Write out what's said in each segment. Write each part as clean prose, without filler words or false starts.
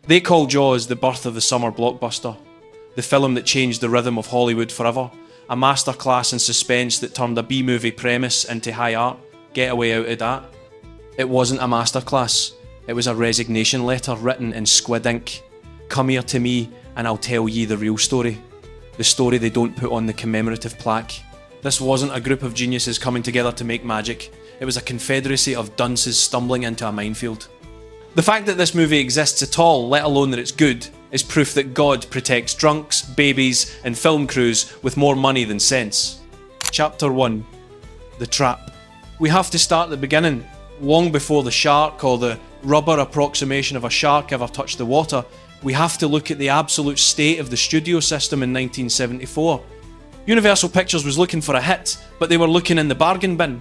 They call Jaws the birth of the summer blockbuster, the film that changed the rhythm of Hollywood forever, a masterclass in suspense that turned a B-movie premise into high art. Get away out of that. It wasn't a masterclass, it was a resignation letter written in squid ink. Come here to me and I'll tell ye the real story. The story they don't put on the commemorative plaque. This wasn't a group of geniuses coming together to make magic. It was a confederacy of dunces stumbling into a minefield. The fact that this movie exists at all, let alone that it's good, is proof that God protects drunks, babies, and film crews with more money than sense. Chapter 1. The Trap. We have to start at the beginning. Long before the shark or the rubber approximation of a shark ever touched the water, we have to look at the absolute state of the studio system in 1974. Universal Pictures was looking for a hit, but they were looking in the bargain bin.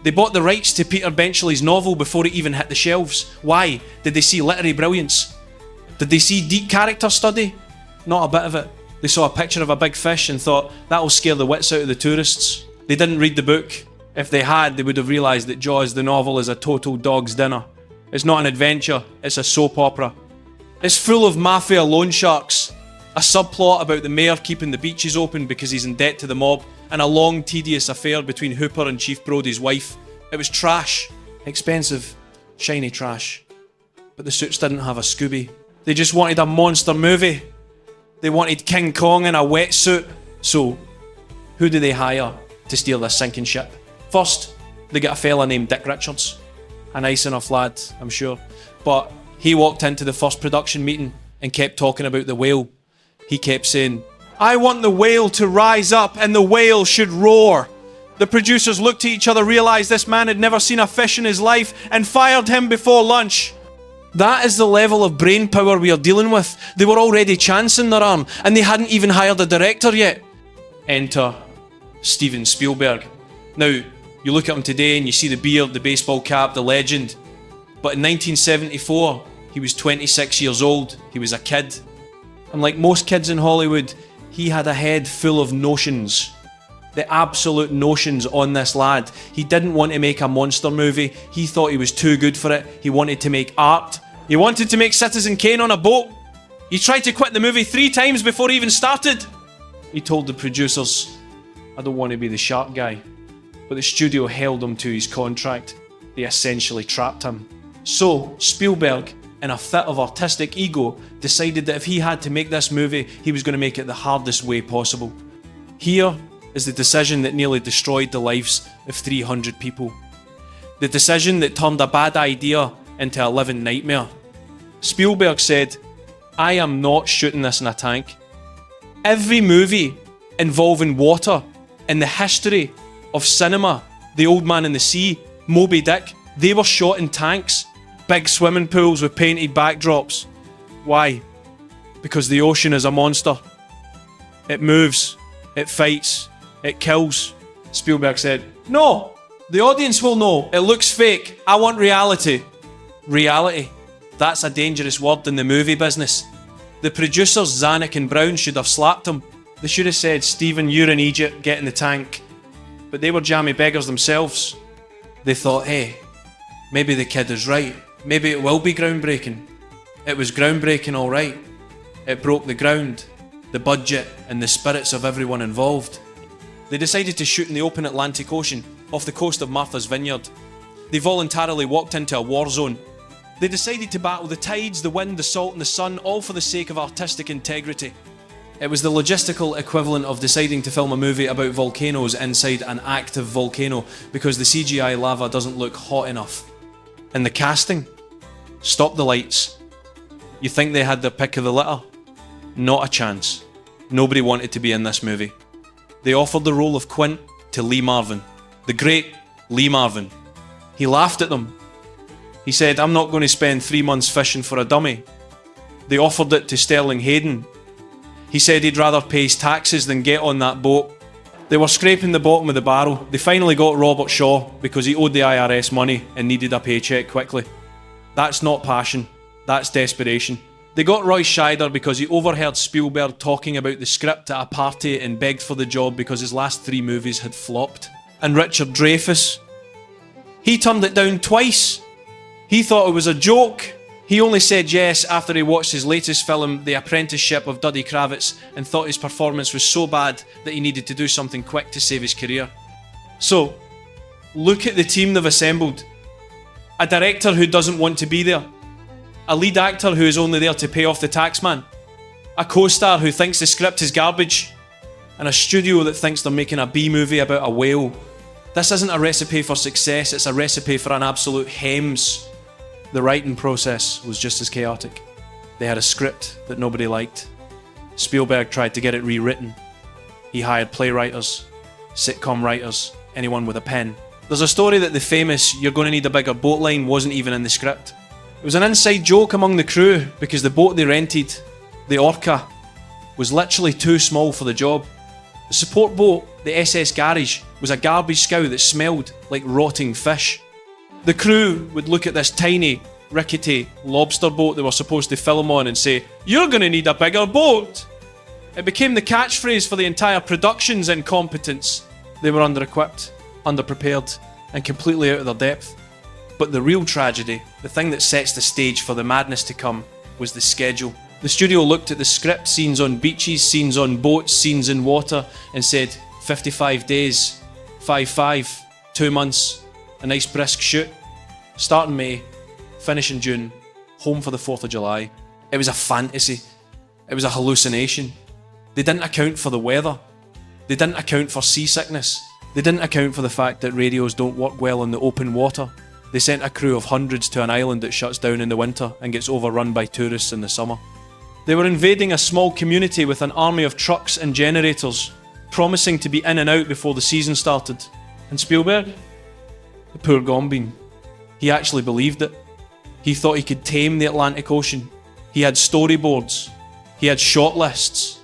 They bought the rights to Peter Benchley's novel before it even hit the shelves. Why? Did they see literary brilliance? Did they see deep character study? Not a bit of it. They saw a picture of a big fish and thought, that'll scare the wits out of the tourists. They didn't read the book. If they had, they would have realised that Jaws the novel is a total dog's dinner. It's not an adventure, it's a soap opera. It's full of mafia loan sharks, a subplot about the mayor keeping the beaches open because he's in debt to the mob, and a long, tedious affair between Hooper and Chief Brody's wife. It was trash. Expensive, shiny trash. But the suits didn't have a Scooby. They just wanted a monster movie. They wanted King Kong in a wetsuit. So, who do they hire to steer this sinking ship? First, they get a fella named Dick Richards. A nice enough lad, I'm sure. But he walked into the first production meeting and kept talking about the whale. He kept saying, I want the whale to rise up and the whale should roar. The producers looked at each other, realised this man had never seen a fish in his life, and fired him before lunch. That is the level of brain power we are dealing with. They were already chancing their arm, and they hadn't even hired a director yet. Enter Steven Spielberg. Now, you look at him today and you see the beard, the baseball cap, the legend. But in 1974, he was 26 years old. He was a kid. And like most kids in Hollywood, he had a head full of notions. The absolute notions on this lad. He didn't want to make a monster movie. He thought he was too good for it. He wanted to make art. He wanted to make Citizen Kane on a boat. He tried to quit the movie 3 times before he even started. He told the producers, I don't want to be the shark guy. But the studio held him to his contract. They essentially trapped him. So, Spielberg, in a fit of artistic ego, decided that if he had to make this movie, he was going to make it the hardest way possible. Here is the decision that nearly destroyed the lives of 300 people. The decision that turned a bad idea into a living nightmare. Spielberg said, I am not shooting this in a tank. Every movie involving water in the history of cinema, The Old Man and the Sea, Moby Dick, they were shot in tanks. Big swimming pools with painted backdrops. Why? Because the ocean is a monster. It moves, it fights, it kills. Spielberg said, no, the audience will know. It looks fake. I want reality. Reality. That's a dangerous word in the movie business. The producers, Zanuck and Brown, should have slapped him. They should have said, Stephen, you're in Egypt, get in the tank. But they were jammy beggars themselves. They thought, hey, maybe the kid is right. Maybe it will be groundbreaking. It was groundbreaking, all right. It broke the ground, the budget, and the spirits of everyone involved. They decided to shoot in the open Atlantic Ocean, off the coast of Martha's Vineyard. They voluntarily walked into a war zone. They decided to battle the tides, the wind, the salt, and the sun, all for the sake of artistic integrity. It was the logistical equivalent of deciding to film a movie about volcanoes inside an active volcano because the CGI lava doesn't look hot enough. And the casting? Stop the lights. You think they had their pick of the litter? Not a chance. Nobody wanted to be in this movie. They offered the role of Quint to Lee Marvin. The great Lee Marvin. He laughed at them. He said, I'm not going to spend 3 months fishing for a dummy. They offered it to Sterling Hayden. He said he'd rather pay his taxes than get on that boat. They were scraping the bottom of the barrel. They finally got Robert Shaw because he owed the IRS money and needed a paycheck quickly. That's not passion. That's desperation. They got Roy Scheider because he overheard Spielberg talking about the script at a party and begged for the job because his last 3 movies had flopped. And Richard Dreyfuss, he turned it down twice. He thought it was a joke. He only said yes after he watched his latest film, The Apprenticeship of Duddy Kravitz, and thought his performance was so bad that he needed to do something quick to save his career. So, look at the team they've assembled. A director who doesn't want to be there. A lead actor who is only there to pay off the taxman. A co-star who thinks the script is garbage. And a studio that thinks they're making a B-movie about a whale. This isn't a recipe for success, it's a recipe for an absolute hems. The writing process was just as chaotic. They had a script that nobody liked. Spielberg tried to get it rewritten. He hired playwrights, sitcom writers, anyone with a pen. There's a story that the famous "you're going to need a bigger boat" line wasn't even in the script. It was an inside joke among the crew because the boat they rented, the Orca, was literally too small for the job. The support boat, the SS Garage, was a garbage scow that smelled like rotting fish. The crew would look at this tiny, rickety lobster boat they were supposed to film on and say, "You're going to need a bigger boat." It became the catchphrase for the entire production's incompetence. They were under-equipped, underprepared, and completely out of their depth. But the real tragedy, the thing that sets the stage for the madness to come, was the schedule. The studio looked at the script, scenes on beaches, scenes on boats, scenes in water, and said, 55 days, 5-5, 2 months, a nice brisk shoot. Start in May, finish in June, home for the 4th of July. It was a fantasy. It was a hallucination. They didn't account for the weather. They didn't account for seasickness. They didn't account for the fact that radios don't work well in the open water. They sent a crew of hundreds to an island that shuts down in the winter and gets overrun by tourists in the summer. They were invading a small community with an army of trucks and generators, promising to be in and out before the season started. And Spielberg? The poor Gombeen. He actually believed it. He thought he could tame the Atlantic Ocean. He had storyboards. He had shot lists.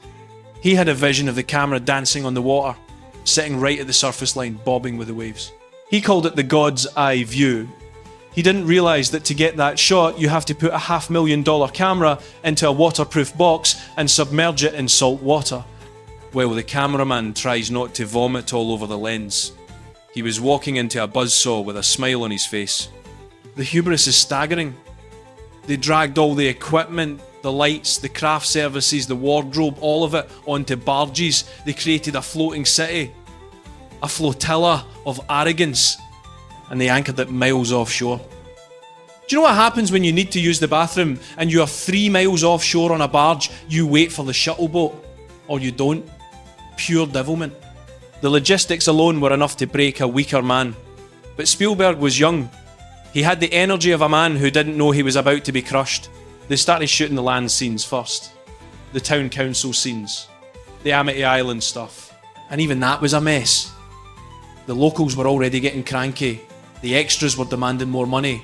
He had a vision of the camera dancing on the water, sitting right at the surface line, bobbing with the waves. He called it the God's Eye view. He didn't realise that to get that shot, you have to put a $500,000 camera into a waterproof box and submerge it in salt water. Well, the cameraman tries not to vomit all over the lens. He was walking into a buzzsaw with a smile on his face. The hubris is staggering. They dragged all the equipment, the lights, the craft services, the wardrobe, all of it onto barges. They created a floating city. A flotilla of arrogance. And they anchored it miles offshore. Do you know what happens when you need to use the bathroom and you are 3 miles offshore on a barge? You wait for the shuttle boat. Or you don't. Pure devilment. The logistics alone were enough to break a weaker man. But Spielberg was young. He had the energy of a man who didn't know he was about to be crushed. They started shooting the land scenes first. The town council scenes. The Amity Island stuff. And even that was a mess. The locals were already getting cranky. The extras were demanding more money.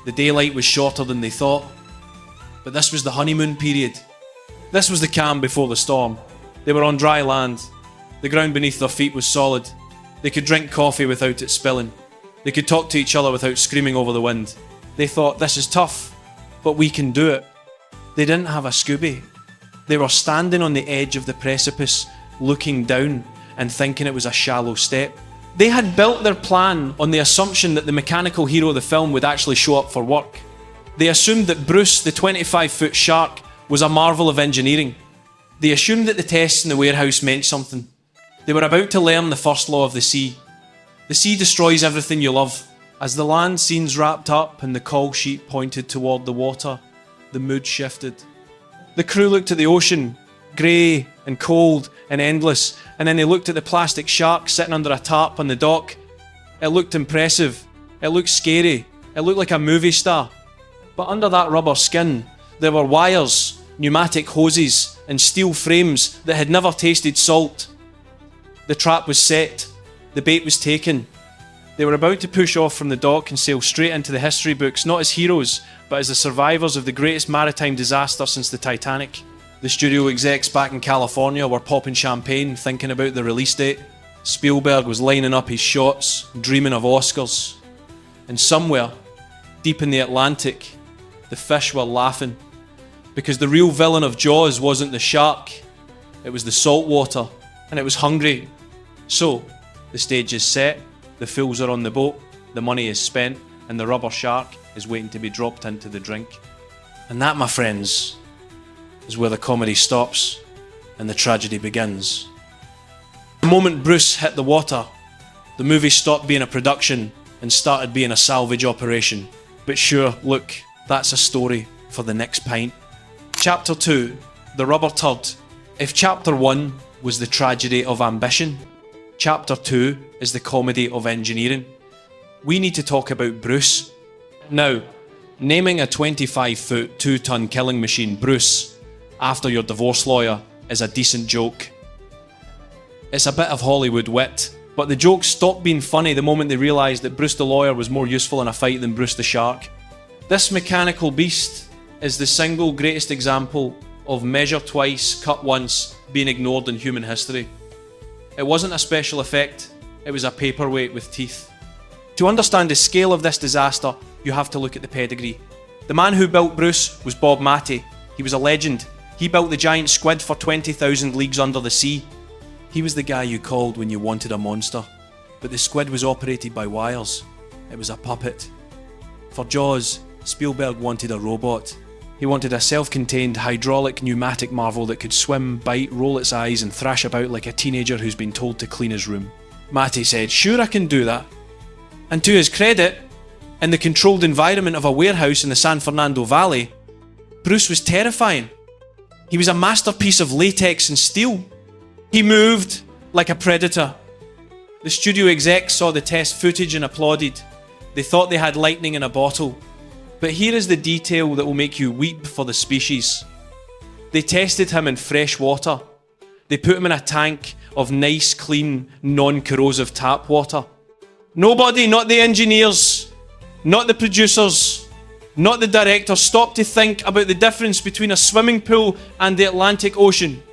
The daylight was shorter than they thought. But this was the honeymoon period. This was the calm before the storm. They were on dry land. The ground beneath their feet was solid. They could drink coffee without it spilling. They could talk to each other without screaming over the wind. They thought, this is tough, but we can do it. They didn't have a Scooby. They were standing on the edge of the precipice, looking down and thinking it was a shallow step. They had built their plan on the assumption that the mechanical hero of the film would actually show up for work. They assumed that Bruce, the 25-foot shark, was a marvel of engineering. They assumed that the tests in the warehouse meant something. They were about to learn the first law of the sea. The sea destroys everything you love. As the land scenes wrapped up and the call sheet pointed toward the water, the mood shifted. The crew looked at the ocean, grey and cold and endless, and then they looked at the plastic shark sitting under a tarp on the dock. It looked impressive. It looked scary. It looked like a movie star. But under that rubber skin, there were wires, pneumatic hoses, and steel frames that had never tasted salt. The trap was set. The bait was taken. They were about to push off from the dock and sail straight into the history books, not as heroes, but as the survivors of the greatest maritime disaster since the Titanic. The studio execs back in California were popping champagne, thinking about the release date. Spielberg was lining up his shots, dreaming of Oscars. And somewhere, deep in the Atlantic, the fish were laughing. Because the real villain of Jaws wasn't the shark, it was the salt water, and it was hungry. So, the stage is set, the fools are on the boat, the money is spent, and the rubber shark is waiting to be dropped into the drink. And that, my friends, is where the comedy stops and the tragedy begins. The moment Bruce hit the water, the movie stopped being a production and started being a salvage operation. But sure, look, that's a story for the next pint. Chapter 2, The Rubber Turd. If Chapter 1 was the tragedy of ambition, Chapter 2 is the comedy of engineering. We need to talk about Bruce. Now, naming a 25-foot, 2-ton killing machine Bruce after your divorce lawyer is a decent joke. It's a bit of Hollywood wit, but the jokes stopped being funny the moment they realised that Bruce the lawyer was more useful in a fight than Bruce the shark. This mechanical beast is the single greatest example of measure twice, cut once being ignored in human history. It wasn't a special effect, it was a paperweight with teeth. To understand the scale of this disaster, you have to look at the pedigree. The man who built Bruce was Bob Matty. He was a legend. He built the giant squid for 20,000 leagues under the sea. He was the guy you called when you wanted a monster. But the squid was operated by wires. It was a puppet. For Jaws, Spielberg wanted a robot. He wanted a self-contained hydraulic pneumatic marvel that could swim, bite, roll its eyes and thrash about like a teenager who's been told to clean his room. Matty said, "Sure, I can do that." And to his credit, in the controlled environment of a warehouse in the San Fernando Valley, Bruce was terrifying. He was a masterpiece of latex and steel. He moved like a predator. The studio execs saw the test footage and applauded. They thought they had lightning in a bottle. But here is the detail that will make you weep for the species. They tested him in fresh water. They put him in a tank of nice, clean, non-corrosive tap water. Nobody, not the engineers, not the producers, not the director, stopped to think about the difference between a swimming pool and the Atlantic Ocean.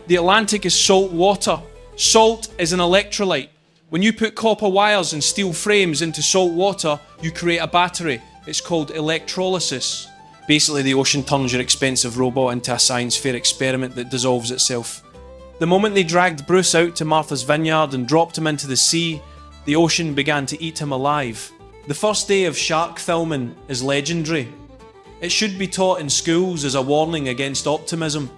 The Atlantic is salt water. Salt is an electrolyte. When you put copper wires and steel frames into salt water, you create a battery. It's called electrolysis. Basically, the ocean turns your expensive robot into a science fair experiment that dissolves itself. The moment they dragged Bruce out to Martha's Vineyard and dropped him into the sea, the ocean began to eat him alive. The first day of shark filming is legendary. It should be taught in schools as a warning against optimism.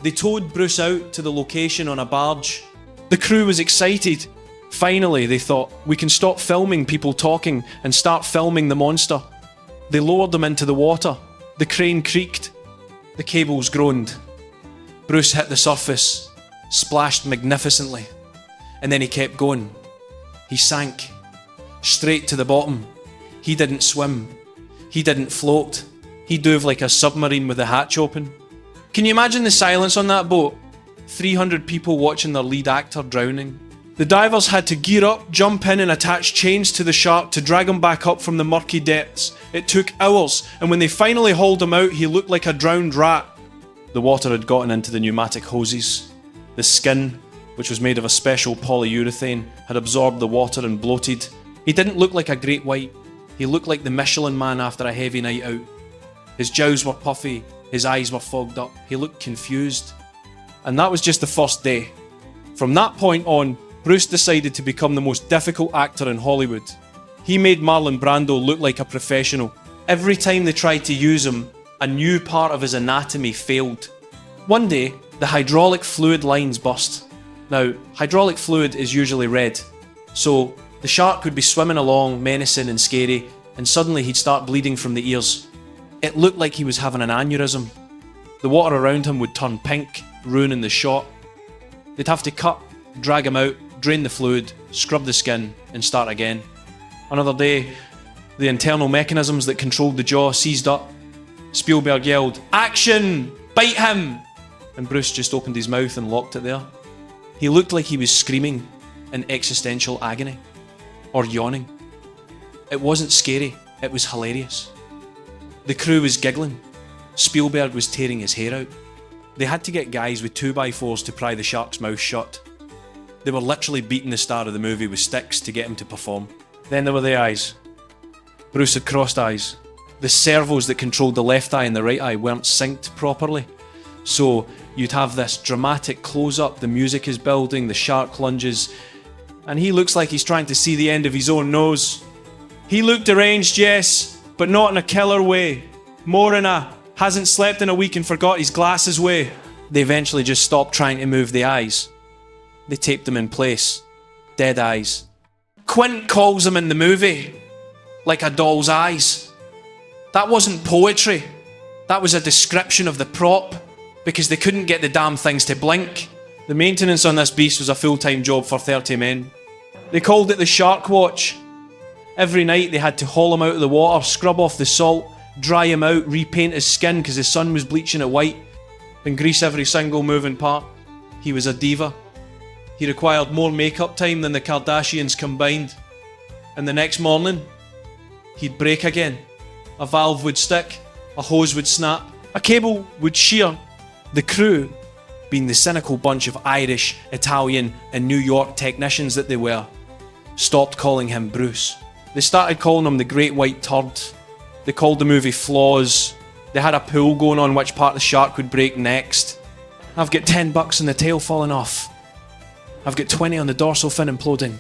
They towed Bruce out to the location on a barge. The crew was excited. Finally, they thought, we can stop filming people talking and start filming the monster. They lowered them into the water. The crane creaked. The cables groaned. Bruce hit the surface, splashed magnificently, and then he kept going. He sank, straight to the bottom. He didn't swim. He didn't float. He dove like a submarine with the hatch open. Can you imagine the silence on that boat? 300 people watching their lead actor drowning. The divers had to gear up, jump in and attach chains to the shark to drag him back up from the murky depths. It took hours, and when they finally hauled him out, he looked like a drowned rat. The water had gotten into the pneumatic hoses. The skin, which was made of a special polyurethane, had absorbed the water and bloated. He didn't look like a great white. He looked like the Michelin man after a heavy night out. His jowls were puffy, his eyes were fogged up, he looked confused. And that was just the first day. From that point on, Bruce decided to become the most difficult actor in Hollywood. He made Marlon Brando look like a professional. Every time they tried to use him, a new part of his anatomy failed. One day, the hydraulic fluid lines burst. Now, hydraulic fluid is usually red, so the shark would be swimming along, menacing and scary, and suddenly he'd start bleeding from the ears. It looked like he was having an aneurysm. The water around him would turn pink, ruining the shot. They'd have to cut, drag him out, drain the fluid, scrub the skin, and start again. Another day, the internal mechanisms that controlled the jaw seized up. Spielberg yelled, "Action! Bite him!" And Bruce just opened his mouth and locked it there. He looked like he was screaming in existential agony. Or yawning. It wasn't scary, it was hilarious. The crew was giggling. Spielberg was tearing his hair out. They had to get guys with 2x4s to pry the shark's mouth shut. They were literally beating the star of the movie with sticks to get him to perform. Then there were the eyes. Bruce had crossed eyes. The servos that controlled the left eye and the right eye weren't synced properly. So you'd have this dramatic close-up, the music is building, the shark lunges, and he looks like he's trying to see the end of his own nose. He looked deranged, yes, but not in a killer way. More in a Hasn't slept in a week and forgot his glasses away. They eventually just stopped trying to move the eyes. They taped them in place. Dead eyes. Quint calls them in the movie like a doll's eyes. That wasn't poetry. That was a description of the prop because they couldn't get the damn things to blink. The maintenance on this beast was a full-time job for 30 men. They called it the Shark Watch. Every night they had to haul him out of the water, scrub off the salt, dry him out, repaint his skin because the sun was bleaching it white, and grease every single moving part. He was a diva. He required more makeup time than the Kardashians combined. And the next morning, he'd break again. A valve would stick, a hose would snap, a cable would shear. The crew, being the cynical bunch of Irish, Italian and New York technicians that they were, stopped calling him Bruce. They started calling him the Great White Turd. They called the movie Flaws. They had a pool going on which part the shark would break next. I've got $10 on the tail falling off. I've got 20 on the dorsal fin imploding.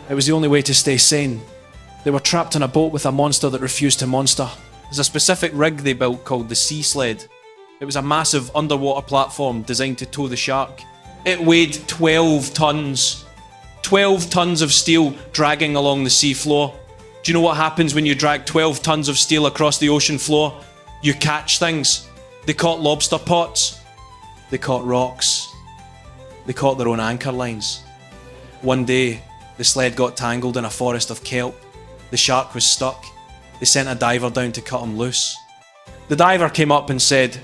It was the only way to stay sane. They were trapped on a boat with a monster that refused to monster. There's a specific rig they built called the Sea Sled. It was a massive underwater platform designed to tow the shark. It weighed 12 tons. 12 tons of steel dragging along the sea floor. Do you know what happens when you drag 12 tons of steel across the ocean floor? You catch things. They caught lobster pots. They caught rocks. They caught their own anchor lines. One day, the sled got tangled in a forest of kelp. The shark was stuck. They sent a diver down to cut him loose. The diver came up and said,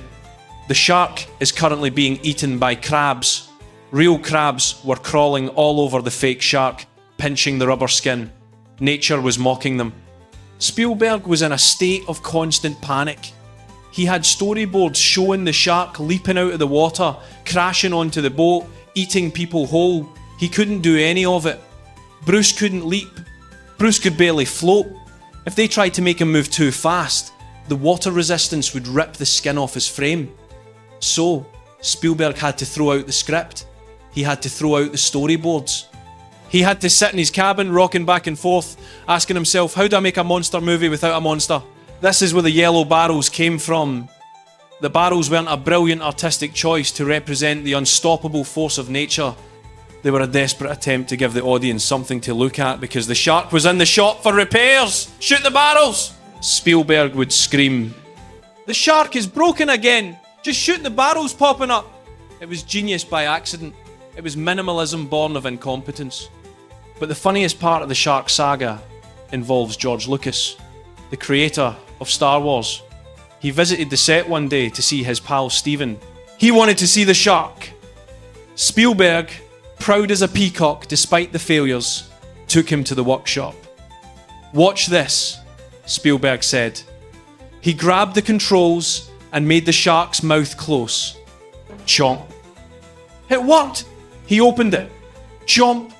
"The shark is currently being eaten by crabs." Real crabs were crawling all over the fake shark, pinching the rubber skin. Nature was mocking them. Spielberg was in a state of constant panic. He had storyboards showing the shark leaping out of the water, crashing onto the boat, eating people whole. He couldn't do any of it. Bruce couldn't leap. Bruce could barely float. If they tried to make him move too fast, the water resistance would rip the skin off his frame. So, Spielberg had to throw out the script. He had to throw out the storyboards. He had to sit in his cabin, rocking back and forth, asking himself, how do I make a monster movie without a monster? This is where the yellow barrels came from. The barrels weren't a brilliant artistic choice to represent the unstoppable force of nature. They were a desperate attempt to give the audience something to look at because the shark was in the shop for repairs. Shoot the barrels! Spielberg would scream, "The shark is broken again! Just shoot the barrels popping up!" It was genius by accident. It was minimalism born of incompetence. But the funniest part of the shark saga involves George Lucas, the creator of Star Wars. He visited the set one day to see his pal Steven. He wanted to see the shark. Spielberg, proud as a peacock despite the failures, took him to the workshop. "Watch this," Spielberg said. He grabbed the controls and made the shark's mouth close. Chomp. It worked! He opened it. Chomp.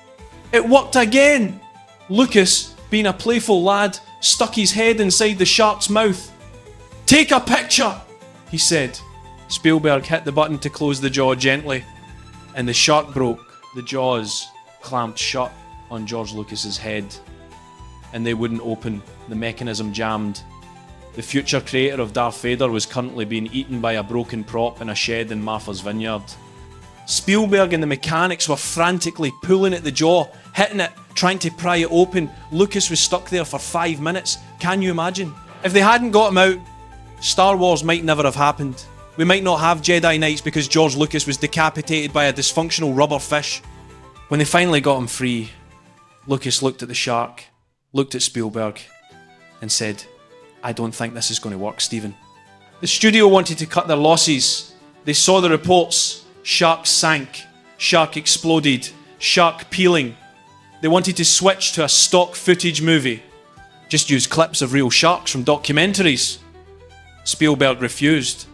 It worked again! Lucas, being a playful lad, stuck his head inside the shark's mouth. "Take a picture," he said. Spielberg hit the button to close the jaw gently, and the shark broke. The jaws clamped shut on George Lucas's head, and they wouldn't open. The mechanism jammed. The future creator of Darth Vader was currently being eaten by a broken prop in a shed in Martha's Vineyard. Spielberg and the mechanics were frantically pulling at the jaw, hitting it, trying to pry it open. Lucas was stuck there for 5 minutes. Can you imagine? If they hadn't got him out, Star Wars might never have happened. We might not have Jedi Knights because George Lucas was decapitated by a dysfunctional rubber fish. When they finally got him free, Lucas looked at the shark, looked at Spielberg, and said, "I don't think this is going to work, Steven." The studio wanted to cut their losses. They saw the reports. Shark sank. Shark exploded. Shark peeling. They wanted to switch to a stock footage movie. Just use clips of real sharks from documentaries. Spielberg refused.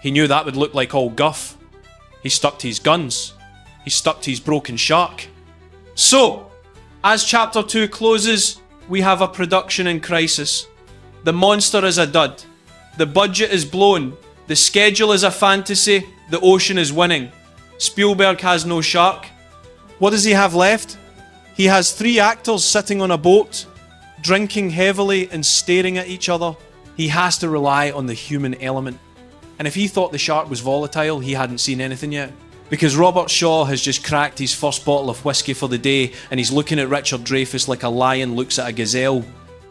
He knew that would look like all guff. He stuck to his guns. He stuck to his broken shark. So, as chapter 2 closes, we have a production in crisis. The monster is a dud. The budget is blown. The schedule is a fantasy. The ocean is winning. Spielberg has no shark. What does he have left? He has 3 actors sitting on a boat, drinking heavily and staring at each other. He has to rely on the human element. And if he thought the shark was volatile, he hadn't seen anything yet. Because Robert Shaw has just cracked his first bottle of whiskey for the day, and he's looking at Richard Dreyfuss like a lion looks at a gazelle.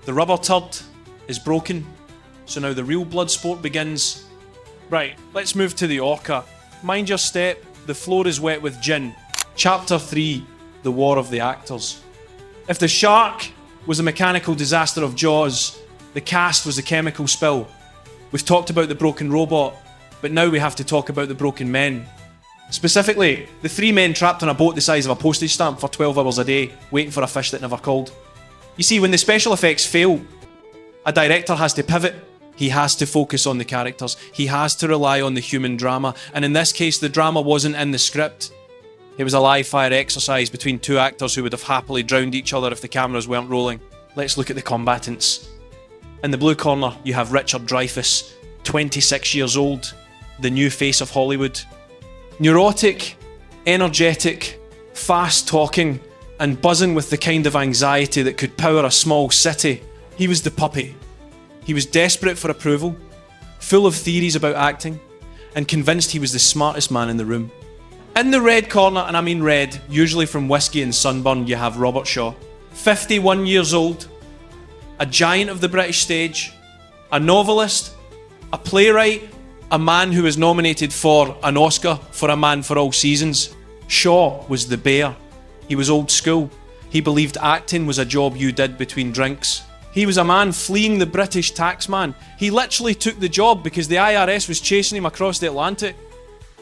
The rubber turd is broken, so now the real blood sport begins. Right, let's move to the orca. Mind your step, the floor is wet with gin. Chapter 3, The War of the Actors. If the shark was a mechanical disaster of Jaws, the cast was a chemical spill. We've talked about the broken robot, but now we have to talk about the broken men. Specifically, the 3 men trapped on a boat the size of a postage stamp for 12 hours a day, waiting for a fish that never called. You see, when the special effects fail, a director has to pivot. He has to focus on the characters. He has to rely on the human drama. And in this case, the drama wasn't in the script. It was a live-fire exercise between 2 actors who would have happily drowned each other if the cameras weren't rolling. Let's look at the combatants. In the blue corner, you have Richard Dreyfuss, 26 years old, the new face of Hollywood. Neurotic, energetic, fast-talking, and buzzing with the kind of anxiety that could power a small city. He was the puppy. He was desperate for approval, full of theories about acting, and convinced he was the smartest man in the room. In the red corner, and I mean red, usually from whiskey and sunburn, you have Robert Shaw. 51 years old, a giant of the British stage, a novelist, a playwright, a man who was nominated for an Oscar for A Man for All Seasons. Shaw was the bear. He was old school. He believed acting was a job you did between drinks. He was a man fleeing the British taxman. He literally took the job because the IRS was chasing him across the Atlantic.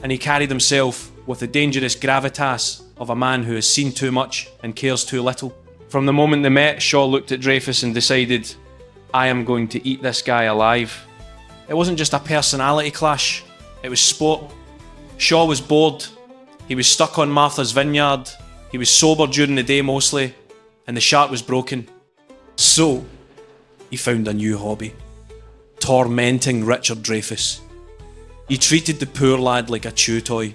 And he carried himself with the dangerous gravitas of a man who has seen too much and cares too little. From the moment they met, Shaw looked at Dreyfuss and decided, I am going to eat this guy alive. It wasn't just a personality clash, it was sport. Shaw was bored. He was stuck on Martha's Vineyard. He was sober during the day mostly, and the shark was broken. So, he found a new hobby. Tormenting Richard Dreyfuss. He treated the poor lad like a chew toy.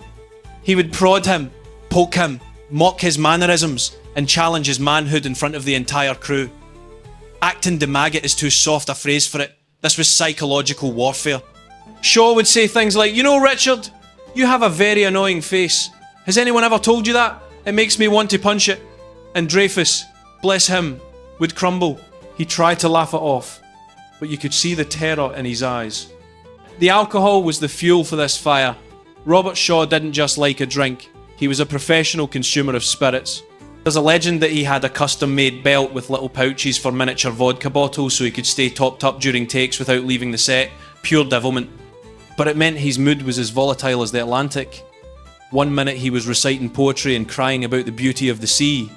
He would prod him, poke him, mock his mannerisms, and challenge his manhood in front of the entire crew. Acting de maggot is too soft a phrase for it. This was psychological warfare. Shaw would say things like, you know, Richard, you have a very annoying face. Has anyone ever told you that? It makes me want to punch it. And Dreyfuss, bless him, would crumble. He tried to laugh it off, but you could see the terror in his eyes. The alcohol was the fuel for this fire. Robert Shaw didn't just like a drink, he was a professional consumer of spirits. There's a legend that he had a custom-made belt with little pouches for miniature vodka bottles so he could stay topped up during takes without leaving the set. Pure devilment. But it meant his mood was as volatile as the Atlantic. One minute he was reciting poetry and crying about the beauty of the sea.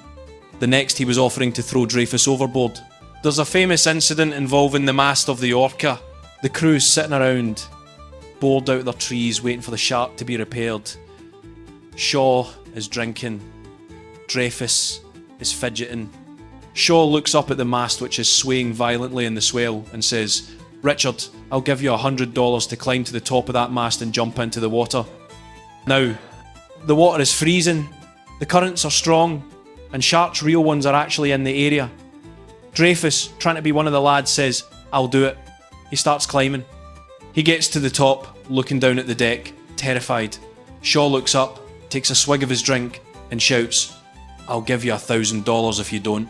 The next he was offering to throw Dreyfuss overboard. There's a famous incident involving the mast of the Orca. The crew's sitting around, bored out their trees, waiting for the shark to be repaired. Shaw is drinking. Dreyfuss is fidgeting. Shaw looks up at the mast, which is swaying violently in the swell, and says, Richard, I'll give you $100 to climb to the top of that mast and jump into the water. Now, the water is freezing, the currents are strong, and sharks, real ones, are actually in the area. Dreyfuss, trying to be one of the lads, says, I'll do it. He starts climbing. He gets to the top, looking down at the deck, terrified. Shaw looks up, takes a swig of his drink, and shouts, I'll give you $1,000 if you don't.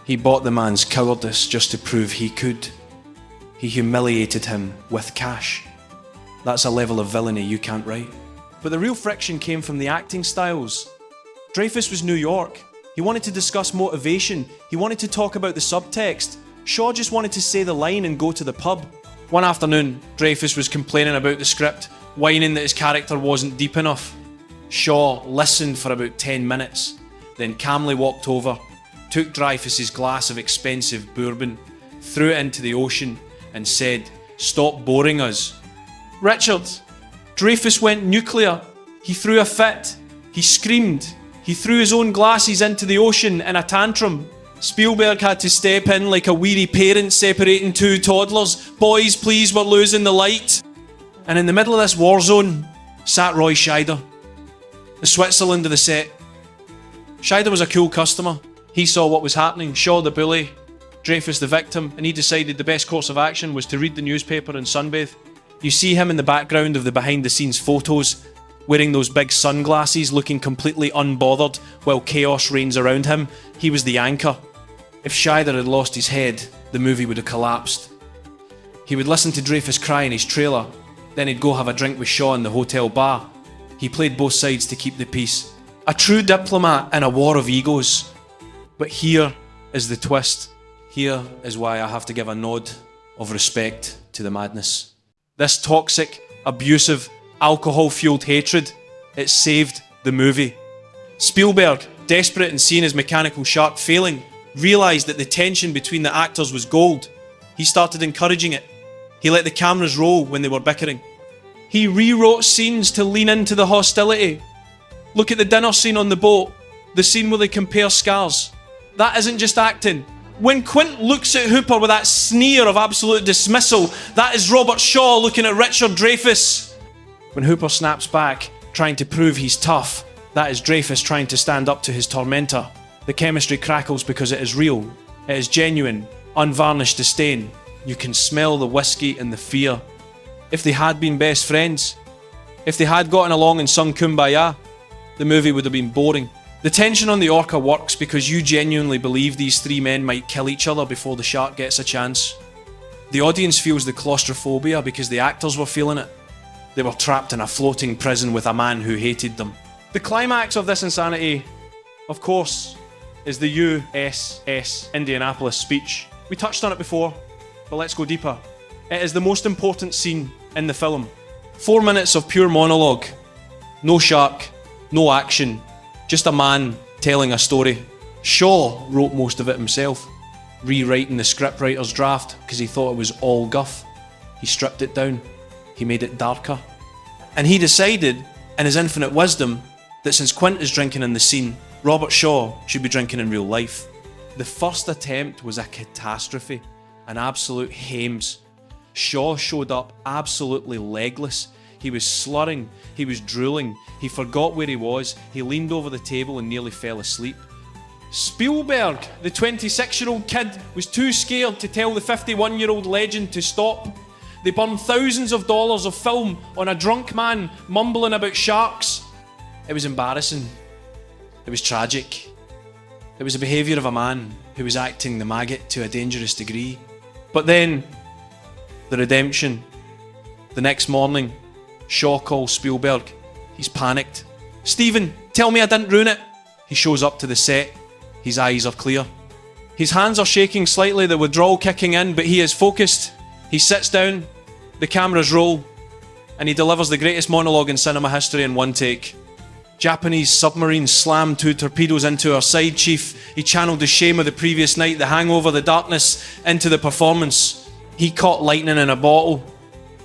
He bought the man's cowardice just to prove he could. He humiliated him with cash. That's a level of villainy you can't write. But the real friction came from the acting styles. Dreyfuss was New York. He wanted to discuss motivation. He wanted to talk about the subtext. Shaw just wanted to say the line and go to the pub. One afternoon, Dreyfuss was complaining about the script, whining that his character wasn't deep enough. Shaw listened for about 10 minutes, then calmly walked over, took Dreyfuss's glass of expensive bourbon, threw it into the ocean, and said, Stop boring us. Richard, Dreyfuss went nuclear. He threw a fit. He screamed. He threw his own glasses into the ocean in a tantrum. Spielberg had to step in like a weary parent separating 2 toddlers. Boys, please, we're losing the light. And in the middle of this war zone sat Roy Scheider, the Switzerland of the set. Scheider was a cool customer. He saw what was happening. Shaw the bully Dreyfus the victim, and he decided the best course of action was to read the newspaper and sunbathe. You see him in the background of the behind-the-scenes photos, wearing those big sunglasses, looking completely unbothered while chaos reigns around him. He was the anchor. If Scheider had lost his head, the movie would have collapsed. He would listen to Dreyfus cry in his trailer, then he'd go have a drink with Shaw in the hotel bar. He played both sides to keep the peace. A true diplomat in a war of egos. But here is the twist. Here is why I have to give a nod of respect to the madness. This toxic, abusive, alcohol-fueled hatred, it saved the movie. Spielberg, desperate and seeing his mechanical shark failing, realised that the tension between the actors was gold. He started encouraging it. He let the cameras roll when they were bickering. He rewrote scenes to lean into the hostility. Look at the dinner scene on the boat, the scene where they compare scars. That isn't just acting. When Quint looks at Hooper with that sneer of absolute dismissal, that is Robert Shaw looking at Richard Dreyfuss. When Hooper snaps back, trying to prove he's tough, that is Dreyfuss trying to stand up to his tormentor. The chemistry crackles because it is real. It is genuine, unvarnished disdain. You can smell the whiskey and the fear. If they had been best friends, if they had gotten along and sung Kumbaya, the movie would have been boring. The tension on the Orca works because you genuinely believe these three men might kill each other before the shark gets a chance. The audience feels the claustrophobia because the actors were feeling it. They were trapped in a floating prison with a man who hated them. The climax of this insanity, of course, is the USS Indianapolis speech. We touched on it before, but let's go deeper. It is the most important scene in the film. 4 minutes of pure monologue. No shark, no action, just a man telling a story. Shaw wrote most of it himself, rewriting the scriptwriter's draft because he thought it was all guff. He stripped it down. He made it darker. And he decided, in his infinite wisdom, that since Quint is drinking in the scene, Robert Shaw should be drinking in real life. The first attempt was a catastrophe, an absolute hames. Shaw showed up absolutely legless. He was slurring, he was drooling, he forgot where he was, he leaned over the table and nearly fell asleep. Spielberg, the 26-year-old kid, was too scared to tell the 51-year-old legend to stop. They burned thousands of dollars of film on a drunk man mumbling about sharks. It was embarrassing. It was tragic. It was the behaviour of a man who was acting the maggot to a dangerous degree. But then, the redemption. The next morning, Shaw calls Spielberg. He's panicked. "Stephen, tell me I didn't ruin it." He shows up to the set. His eyes are clear. His hands are shaking slightly, the withdrawal kicking in, but he is focused. He sits down, the cameras roll, and he delivers the greatest monologue in cinema history in one take. Japanese submarine slammed 2 torpedoes into our side, Chief. He channeled the shame of the previous night, the hangover, the darkness, into the performance. He caught lightning in a bottle,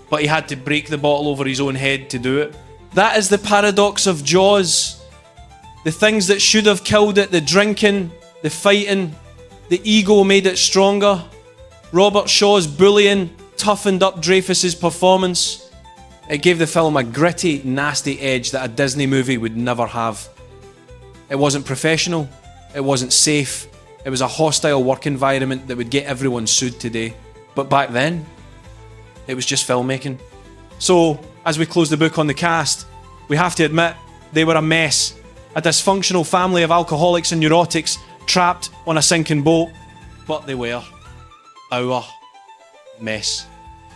but he had to break the bottle over his own head to do it. That is the paradox of Jaws. The things that should have killed it, the drinking, the fighting, the ego made it stronger. Robert Shaw's bullying toughened up Dreyfuss's performance. It gave the film a gritty, nasty edge that a Disney movie would never have. It wasn't professional, it wasn't safe, it was a hostile work environment that would get everyone sued today. But back then, it was just filmmaking. So, as we close the book on the cast, we have to admit, they were a mess. A dysfunctional family of alcoholics and neurotics trapped on a sinking boat. But they were our mess.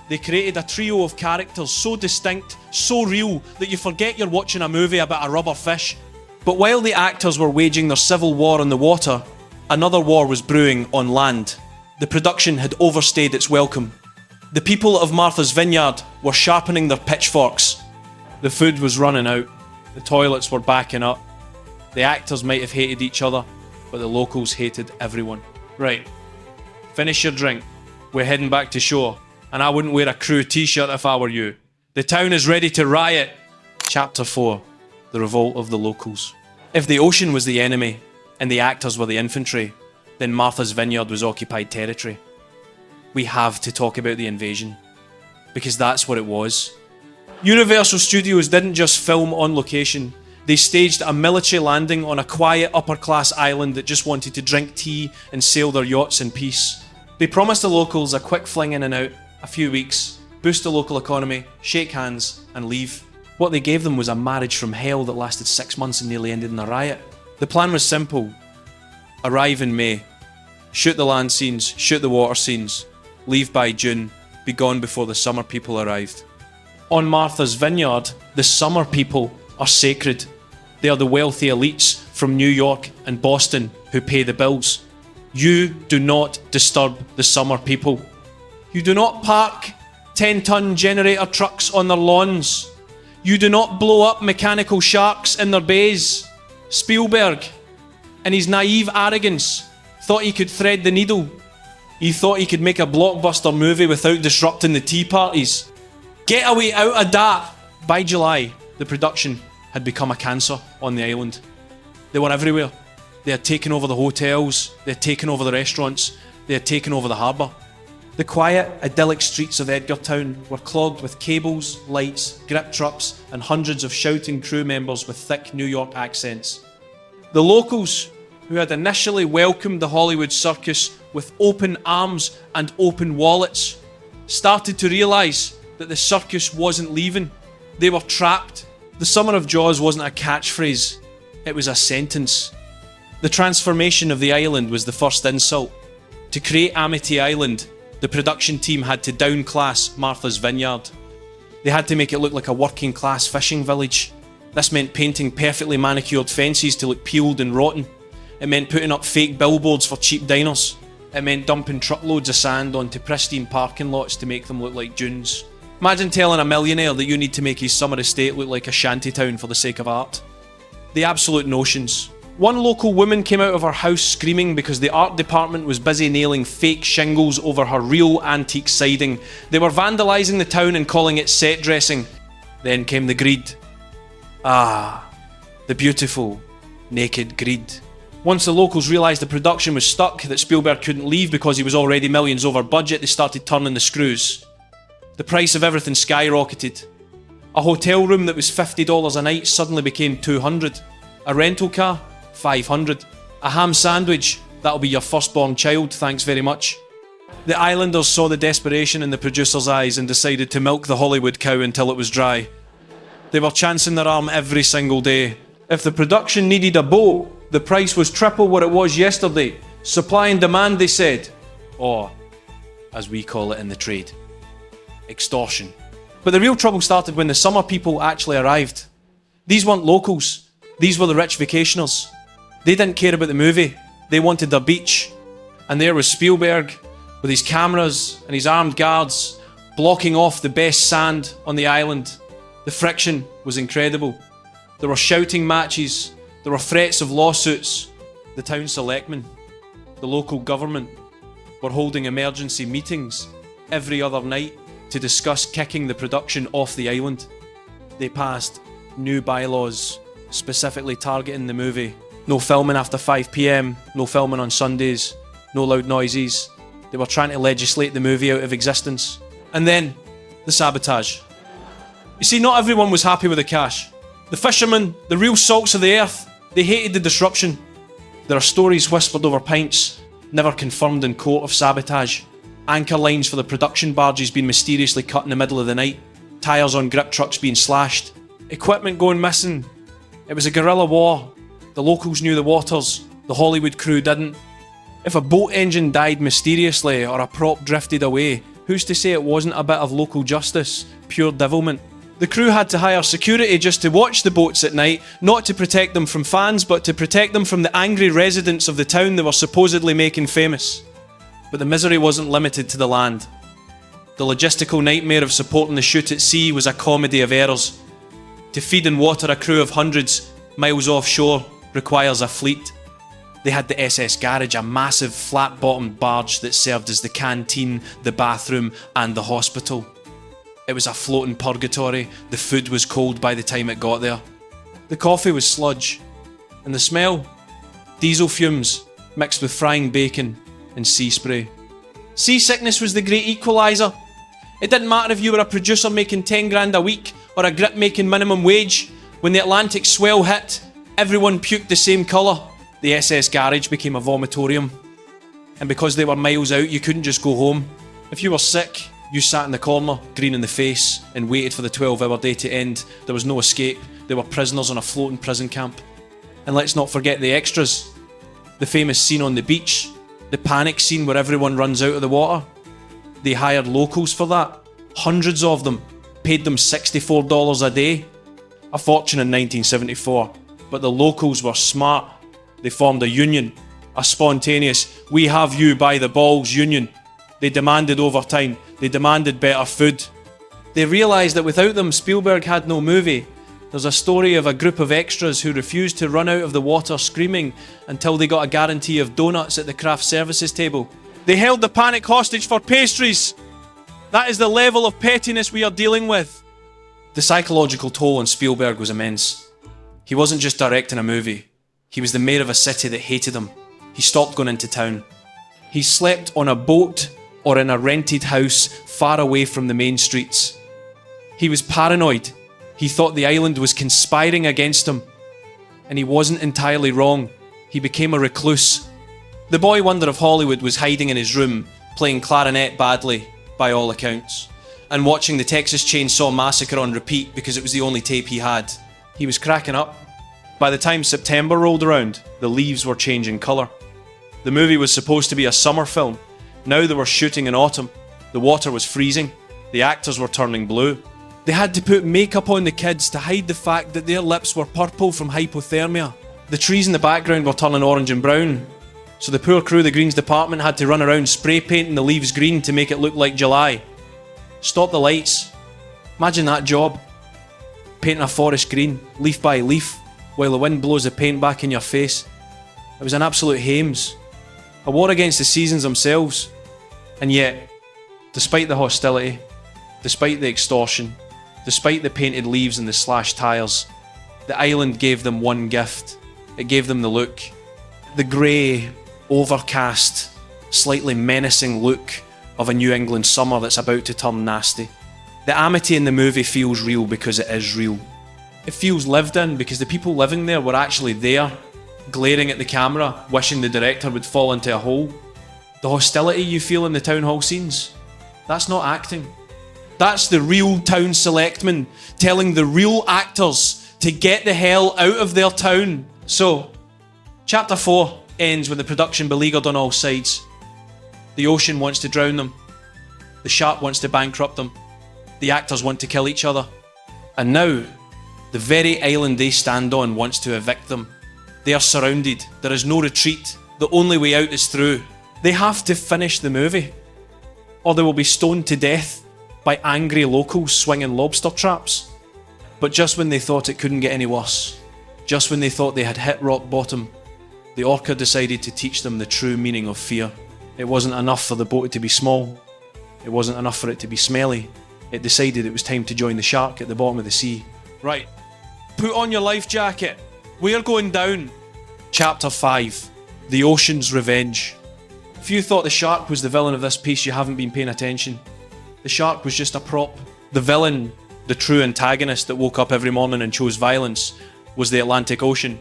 They created a trio of characters so distinct, so real, that you forget you're watching a movie about a rubber fish. But while the actors were waging their civil war on the water, another war was brewing on land. The production had overstayed its welcome. The people of Martha's Vineyard were sharpening their pitchforks. The food was running out. The toilets were backing up. The actors might have hated each other, but the locals hated everyone. Right, finish your drink. We're heading back to shore, and I wouldn't wear a crew t-shirt if I were you. The town is ready to riot. Chapter 4, The Revolt of the Locals. If the ocean was the enemy, and the actors were the infantry, then Martha's Vineyard was occupied territory. We have to talk about the invasion, because that's what it was. Universal Studios didn't just film on location. They staged a military landing on a quiet upper-class island that just wanted to drink tea and sail their yachts in peace. They promised the locals a quick fling in and out, a few weeks, boost the local economy, shake hands, and leave. What they gave them was a marriage from hell that lasted 6 months and nearly ended in a riot. The plan was simple. Arrive in May, shoot the land scenes, shoot the water scenes, leave by June, be gone before the summer people arrived. On Martha's Vineyard, the summer people are sacred. They are the wealthy elites from New York and Boston who pay the bills. You do not disturb the summer people. You do not park 10-ton generator trucks on their lawns. You do not blow up mechanical sharks in their bays. Spielberg, in his naive arrogance, thought he could thread the needle. He thought he could make a blockbuster movie without disrupting the tea parties. Get away out of that! By July, the production had become a cancer on the island. They were everywhere. They had taken over the hotels, they had taken over the restaurants, they had taken over the harbour. The quiet, idyllic streets of Edgartown were clogged with cables, lights, grip trucks, and hundreds of shouting crew members with thick New York accents. The locals, who had initially welcomed the Hollywood circus with open arms and open wallets, started to realise that the circus wasn't leaving. They were trapped. The Summer of Jaws wasn't a catchphrase, it was a sentence. The transformation of the island was the first insult. To create Amity Island, the production team had to downclass Martha's Vineyard. They had to make it look like a working class fishing village. This meant painting perfectly manicured fences to look peeled and rotten. It meant putting up fake billboards for cheap diners. It meant dumping truckloads of sand onto pristine parking lots to make them look like dunes. Imagine telling a millionaire that you need to make his summer estate look like a shantytown for the sake of art. The absolute notions. One local woman came out of her house screaming because the art department was busy nailing fake shingles over her real antique siding. They were vandalising the town and calling it set dressing. Then came the greed. Ah, the beautiful, naked greed. Once the locals realised the production was stuck, that Spielberg couldn't leave because he was already millions over budget, they started turning the screws. The price of everything skyrocketed. A hotel room that was $50 a night suddenly became $200. A rental car? $500. A ham sandwich? That'll be your firstborn child, thanks very much. The islanders saw the desperation in the producer's eyes and decided to milk the Hollywood cow until it was dry. They were chancing their arm every single day. If the production needed a boat, the price was triple what it was yesterday. Supply and demand, they said. Or, as we call it in the trade, extortion. But the real trouble started when the summer people actually arrived. These weren't locals. These were the rich vacationers. They didn't care about the movie. They wanted their beach. And there was Spielberg with his cameras and his armed guards blocking off the best sand on the island. The friction was incredible. There were shouting matches. There were threats of lawsuits. The town selectmen, the local government, were holding emergency meetings every other night to discuss kicking the production off the island. They passed new bylaws specifically targeting the movie. No filming after 5 PM, no filming on Sundays, no loud noises. They were trying to legislate the movie out of existence. And then, the sabotage. You see, not everyone was happy with the cash. The fishermen, the real salts of the earth, they hated the disruption. There are stories whispered over pints, never confirmed in court, of sabotage. Anchor lines for the production barges being mysteriously cut in the middle of the night. Tyres on grip trucks being slashed. Equipment going missing. It was a guerrilla war. The locals knew the waters. The Hollywood crew didn't. If a boat engine died mysteriously or a prop drifted away, who's to say it wasn't a bit of local justice? Pure devilment. The crew had to hire security just to watch the boats at night, not to protect them from fans, but to protect them from the angry residents of the town they were supposedly making famous. But the misery wasn't limited to the land. The logistical nightmare of supporting the shoot at sea was a comedy of errors. To feed and water a crew of hundreds miles offshore requires a fleet. They had the SS Garage, a massive flat-bottomed barge that served as the canteen, the bathroom, and the hospital. It was a floating purgatory. The food was cold by the time it got there. The coffee was sludge. And the smell? Diesel fumes mixed with frying bacon and sea spray. Seasickness was the great equaliser. It didn't matter if you were a producer making 10 grand a week or a grip making minimum wage. When the Atlantic swell hit, everyone puked the same colour. The SS Garage became a vomitorium. And because they were miles out, you couldn't just go home. If you were sick, you sat in the corner, green in the face, and waited for the 12-hour day to end. There was no escape. They were prisoners on a floating prison camp. And let's not forget the extras. The famous scene on the beach, the panic scene where everyone runs out of the water. They hired locals for that. Hundreds of them. Paid them $64 a day. A fortune in 1974. But the locals were smart. They formed a union. A spontaneous, we have you by the balls union. They demanded overtime. They demanded better food. They realised that without them, Spielberg had no movie. There's a story of a group of extras who refused to run out of the water screaming until they got a guarantee of donuts at the craft services table. They held the panic hostage for pastries. That is the level of pettiness we are dealing with. The psychological toll on Spielberg was immense. He wasn't just directing a movie. He was the mayor of a city that hated him. He stopped going into town. He slept on a boat or in a rented house far away from the main streets. He was paranoid. He thought the island was conspiring against him. And he wasn't entirely wrong. He became a recluse. The boy wonder of Hollywood was hiding in his room, playing clarinet badly, by all accounts, and watching the Texas Chainsaw Massacre on repeat because it was the only tape he had. He was cracking up. By the time September rolled around, the leaves were changing colour. The movie was supposed to be a summer film. Now they were shooting in autumn. The water was freezing. The actors were turning blue. They had to put makeup on the kids to hide the fact that their lips were purple from hypothermia. The trees in the background were turning orange and brown. So the poor crew of the Greens department had to run around spray painting the leaves green to make it look like July. Stop the lights. Imagine that job. Painting a forest green, leaf by leaf, while the wind blows the paint back in your face. It was an absolute hames. A war against the seasons themselves. And yet, despite the hostility, despite the extortion, despite the painted leaves and the slashed tyres, the island gave them one gift. It gave them the look. The grey, overcast, slightly menacing look of a New England summer that's about to turn nasty. The amity in the movie feels real because it is real. It feels lived in because the people living there were actually there, glaring at the camera, wishing the director would fall into a hole. The hostility you feel in the town hall scenes, that's not acting. That's the real town selectmen telling the real actors to get the hell out of their town. So, Chapter 4 ends with the production beleaguered on all sides. The ocean wants to drown them. The shark wants to bankrupt them. The actors want to kill each other. And now, the very island they stand on wants to evict them. They are surrounded. There is no retreat. The only way out is through. They have to finish the movie, or they will be stoned to death by angry locals swinging lobster traps. But just when they thought it couldn't get any worse, just when they thought they had hit rock bottom, the orca decided to teach them the true meaning of fear. It wasn't enough for the boat to be small. It wasn't enough for it to be smelly. It decided it was time to join the shark at the bottom of the sea. Right, put on your life jacket. We're going down. Chapter 5, The Ocean's Revenge. If you thought the shark was the villain of this piece, you haven't been paying attention. The shark was just a prop. The villain, the true antagonist that woke up every morning and chose violence, was the Atlantic Ocean.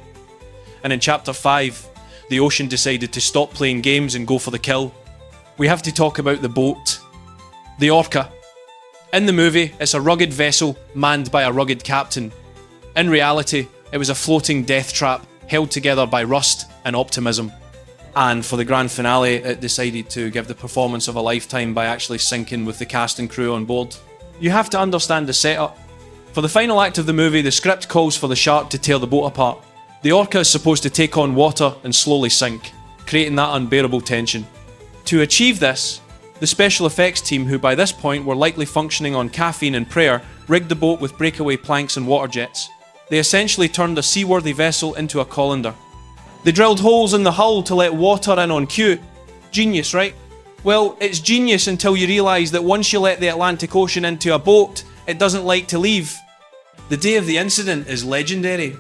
And in Chapter 5, the ocean decided to stop playing games and go for the kill. We have to talk about the boat. The Orca. In the movie, it's a rugged vessel manned by a rugged captain. In reality, it was a floating death trap held together by rust and optimism. And for the grand finale, it decided to give the performance of a lifetime by actually sinking with the cast and crew on board. You have to understand the setup. For the final act of the movie, the script calls for the shark to tear the boat apart. The orca is supposed to take on water and slowly sink, creating that unbearable tension. To achieve this, the special effects team, who by this point were likely functioning on caffeine and prayer, rigged the boat with breakaway planks and water jets. They essentially turned a seaworthy vessel into a colander. They drilled holes in the hull to let water in on cue. Genius, right? Well, it's genius until you realise that once you let the Atlantic Ocean into a boat, it doesn't like to leave. The day of the incident is legendary.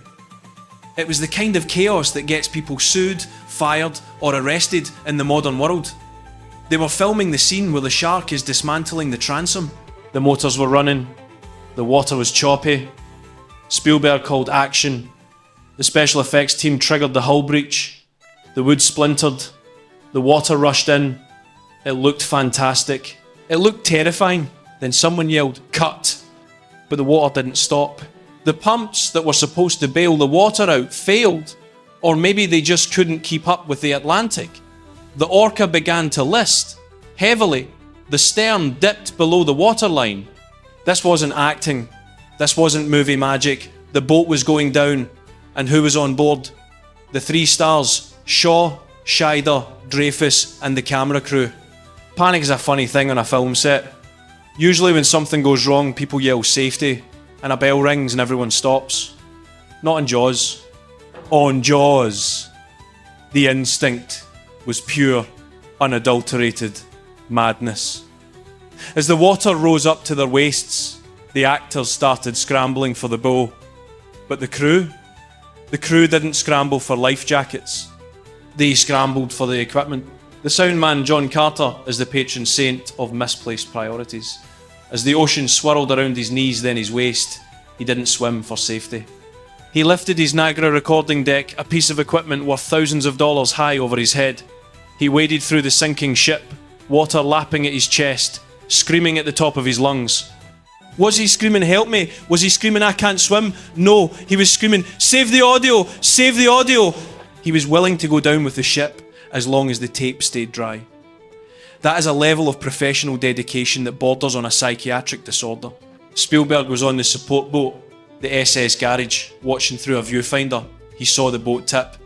It was the kind of chaos that gets people sued, fired, or arrested in the modern world. They were filming the scene where the shark is dismantling the transom. The motors were running. The water was choppy. Spielberg called action. The special effects team triggered the hull breach. The wood splintered. The water rushed in. It looked fantastic. It looked terrifying. Then someone yelled, "Cut!" But the water didn't stop. The pumps that were supposed to bail the water out failed. Or maybe they just couldn't keep up with the Atlantic. The Orca began to list. Heavily, the stern dipped below the waterline. This wasn't acting. This wasn't movie magic. The boat was going down. And who was on board? The 3 stars: Shaw, Scheider, Dreyfus, and the camera crew. Panic is a funny thing on a film set. Usually when something goes wrong, people yell safety, and a bell rings and everyone stops. Not on Jaws. On Jaws, the instinct was pure, unadulterated madness. As the water rose up to their waists, the actors started scrambling for the bow. But the crew didn't scramble for life jackets. They scrambled for the equipment. The sound man John Carter is the patron saint of misplaced priorities. As the ocean swirled around his knees then his waist, he didn't swim for safety. He lifted his Niagara recording deck, a piece of equipment worth thousands of dollars, high over his head. He waded through the sinking ship, water lapping at his chest, screaming at the top of his lungs. Was he screaming, "Help me"? Was he screaming, "I can't swim"? No, he was screaming, "Save the audio! Save the audio!" He was willing to go down with the ship as long as the tape stayed dry. That is a level of professional dedication that borders on a psychiatric disorder. Spielberg was on the support boat, the SS Garage, watching through a viewfinder. He saw the boat tip.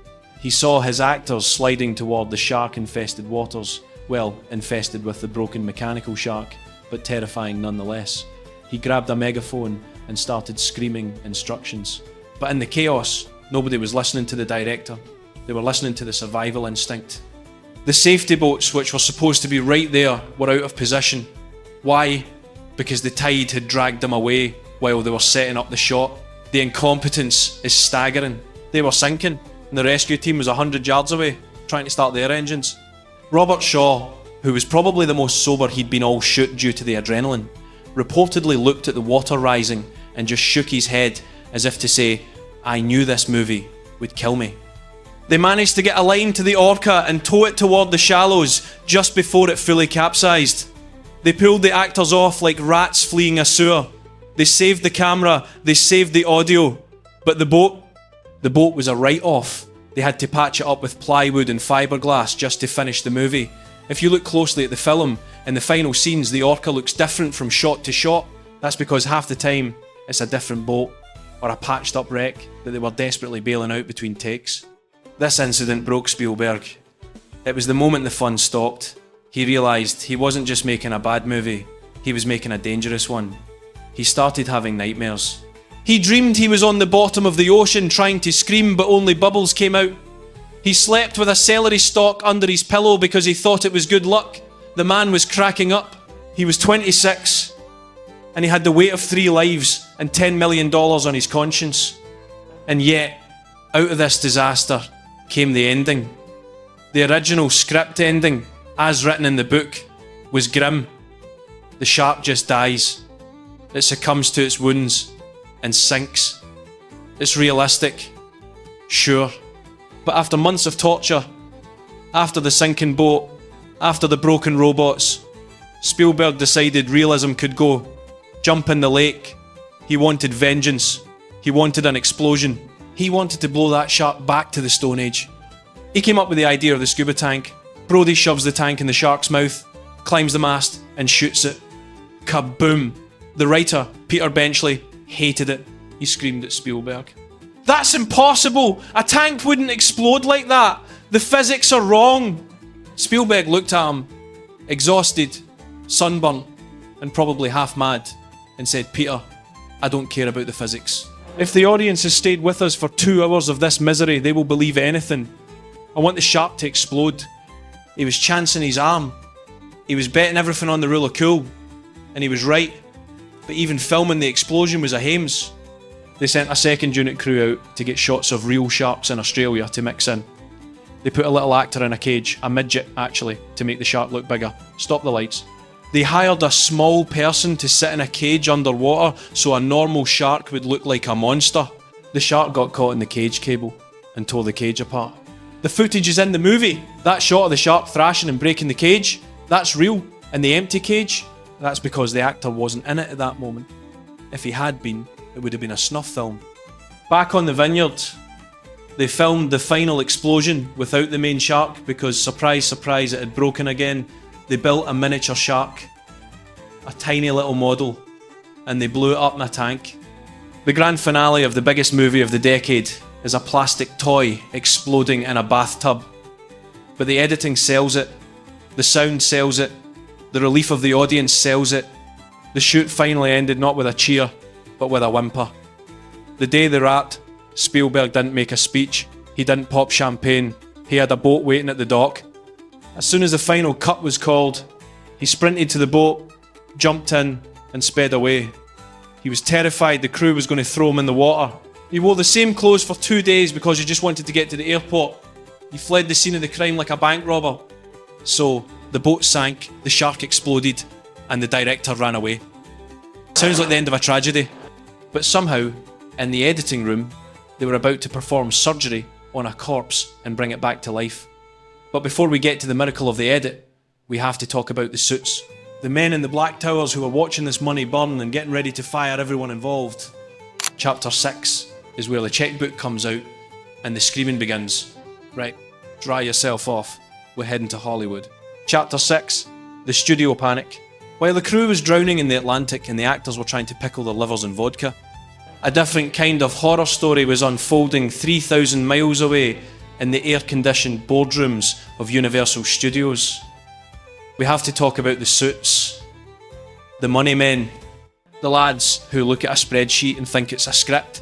He saw his actors sliding toward the shark-infested waters. Well, infested with the broken mechanical shark, but terrifying nonetheless. He grabbed a megaphone and started screaming instructions. But in the chaos, nobody was listening to the director. They were listening to the survival instinct. The safety boats, which were supposed to be right there, were out of position. Why? Because the tide had dragged them away while they were setting up the shot. The incompetence is staggering. They were sinking, and the rescue team was 100 yards away, trying to start their engines. Robert Shaw, who was probably the most sober he'd been all shoot due to the adrenaline, reportedly looked at the water rising and just shook his head as if to say, "I knew this movie would kill me." They managed to get a line to the Orca and tow it toward the shallows just before it fully capsized. They pulled the actors off like rats fleeing a sewer. They saved the camera, they saved the audio. But the boat was a write-off. They had to patch it up with plywood and fiberglass just to finish the movie. If you look closely at the film, in the final scenes the Orca looks different from shot to shot. That's because half the time it's a different boat or a patched up wreck that they were desperately bailing out between takes. This incident broke Spielberg. It was the moment the fun stopped. He realised he wasn't just making a bad movie, he was making a dangerous one. He started having nightmares. He dreamed he was on the bottom of the ocean trying to scream but only bubbles came out. He slept with a celery stalk under his pillow because he thought it was good luck. The man was cracking up. He was 26 and he had the weight of 3 lives and $10 million on his conscience. And yet, out of this disaster came the ending. The original script ending, as written in the book, was grim. The shark just dies. It succumbs to its wounds and sinks. It's realistic, sure. But after months of torture, after the sinking boat, after the broken robots, Spielberg decided realism could go. Jump in the lake. He wanted vengeance. He wanted an explosion. He wanted to blow that shark back to the Stone Age. He came up with the idea of the scuba tank. Brody shoves the tank in the shark's mouth, climbs the mast, and shoots it. Kaboom! The writer, Peter Benchley, hated it. He screamed at Spielberg. "That's impossible! A tank wouldn't explode like that! The physics are wrong!" Spielberg looked at him, exhausted, sunburnt, and probably half mad, and said, "Peter, I don't care about the physics. If the audience has stayed with us for 2 hours of this misery, they will believe anything. I want the shark to explode." He was chancing his arm. He was betting everything on the rule of cool. And he was right. But even filming the explosion was a hames. They sent a second unit crew out to get shots of real sharks in Australia to mix in. They put a little actor in a cage, a midget actually, to make the shark look bigger. Stop the lights. They hired a small person to sit in a cage underwater so a normal shark would look like a monster. The shark got caught in the cage cable and tore the cage apart. The footage is in the movie. That shot of the shark thrashing and breaking the cage, that's real. And the empty cage, that's because the actor wasn't in it at that moment. If he had been, it would have been a snuff film. Back on the vineyard, they filmed the final explosion without the main shark because, surprise, surprise, it had broken again. They built a miniature shark, a tiny little model, and they blew it up in a tank. The grand finale of the biggest movie of the decade is a plastic toy exploding in a bathtub. But the editing sells it, the sound sells it, the relief of the audience sells it. The shoot finally ended not with a cheer, but with a whimper. The day they wrapped, Spielberg didn't make a speech, he didn't pop champagne, he had a boat waiting at the dock. As soon as the final cut was called, he sprinted to the boat, jumped in, and sped away. He was terrified the crew was going to throw him in the water. He wore the same clothes for 2 days because he just wanted to get to the airport. He fled the scene of the crime like a bank robber. So, the boat sank, the shark exploded, and the director ran away. Sounds like the end of a tragedy. But somehow, in the editing room, they were about to perform surgery on a corpse and bring it back to life. But before we get to the miracle of the edit, we have to talk about the suits. The men in the black towers who are watching this money burn and getting ready to fire everyone involved. Chapter 6 is where the checkbook comes out and the screaming begins. Right, dry yourself off, we're heading to Hollywood. Chapter 6, the studio panic. While the crew was drowning in the Atlantic and the actors were trying to pickle their livers in vodka, a different kind of horror story was unfolding 3,000 miles away in the air-conditioned boardrooms of Universal Studios. We have to talk about the suits, the money men, the lads who look at a spreadsheet and think it's a script.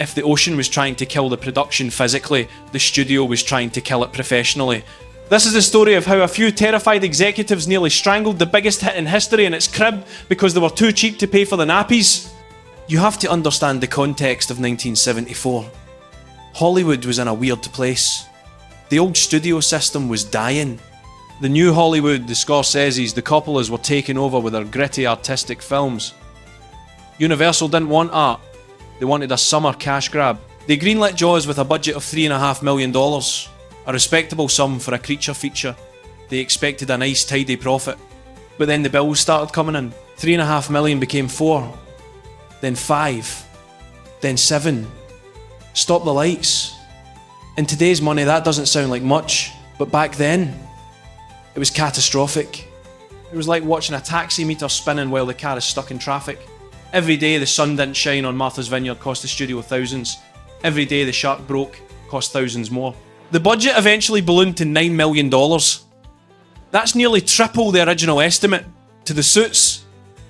If the ocean was trying to kill the production physically, the studio was trying to kill it professionally. This is the story of how a few terrified executives nearly strangled the biggest hit in history in its crib because they were too cheap to pay for the nappies. You have to understand the context of 1974. Hollywood was in a weird place. The old studio system was dying. The new Hollywood, the Scorseses, the Coppolas were taking over with their gritty artistic films. Universal didn't want art. They wanted a summer cash grab. They greenlit Jaws with a budget of $3.5 million. A respectable sum for a creature feature. They expected a nice tidy profit. But then the bills started coming in. $3.5 million became 4. Then 5. Then 7. Stop the lights. In today's money that doesn't sound like much, but back then, it was catastrophic. It was like watching a taxi meter spinning while the car is stuck in traffic. Every day the sun didn't shine on Martha's Vineyard cost the studio thousands. Every day the shark broke cost thousands more. The budget eventually ballooned to $9 million. That's nearly triple the original estimate. To the suits,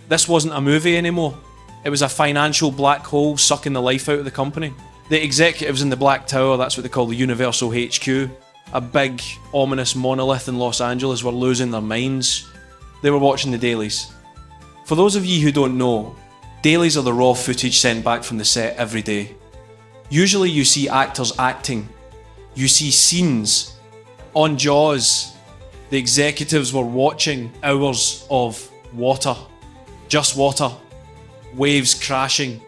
this wasn't a movie anymore. It was a financial black hole sucking the life out of the company. The executives in the Black Tower, that's what they call the Universal HQ, a big, ominous monolith in Los Angeles, were losing their minds. They were watching the dailies. For those of you who don't know, dailies are the raw footage sent back from the set every day. Usually you see actors acting. You see scenes. On Jaws, the executives were watching hours of water. Just water. Waves crashing.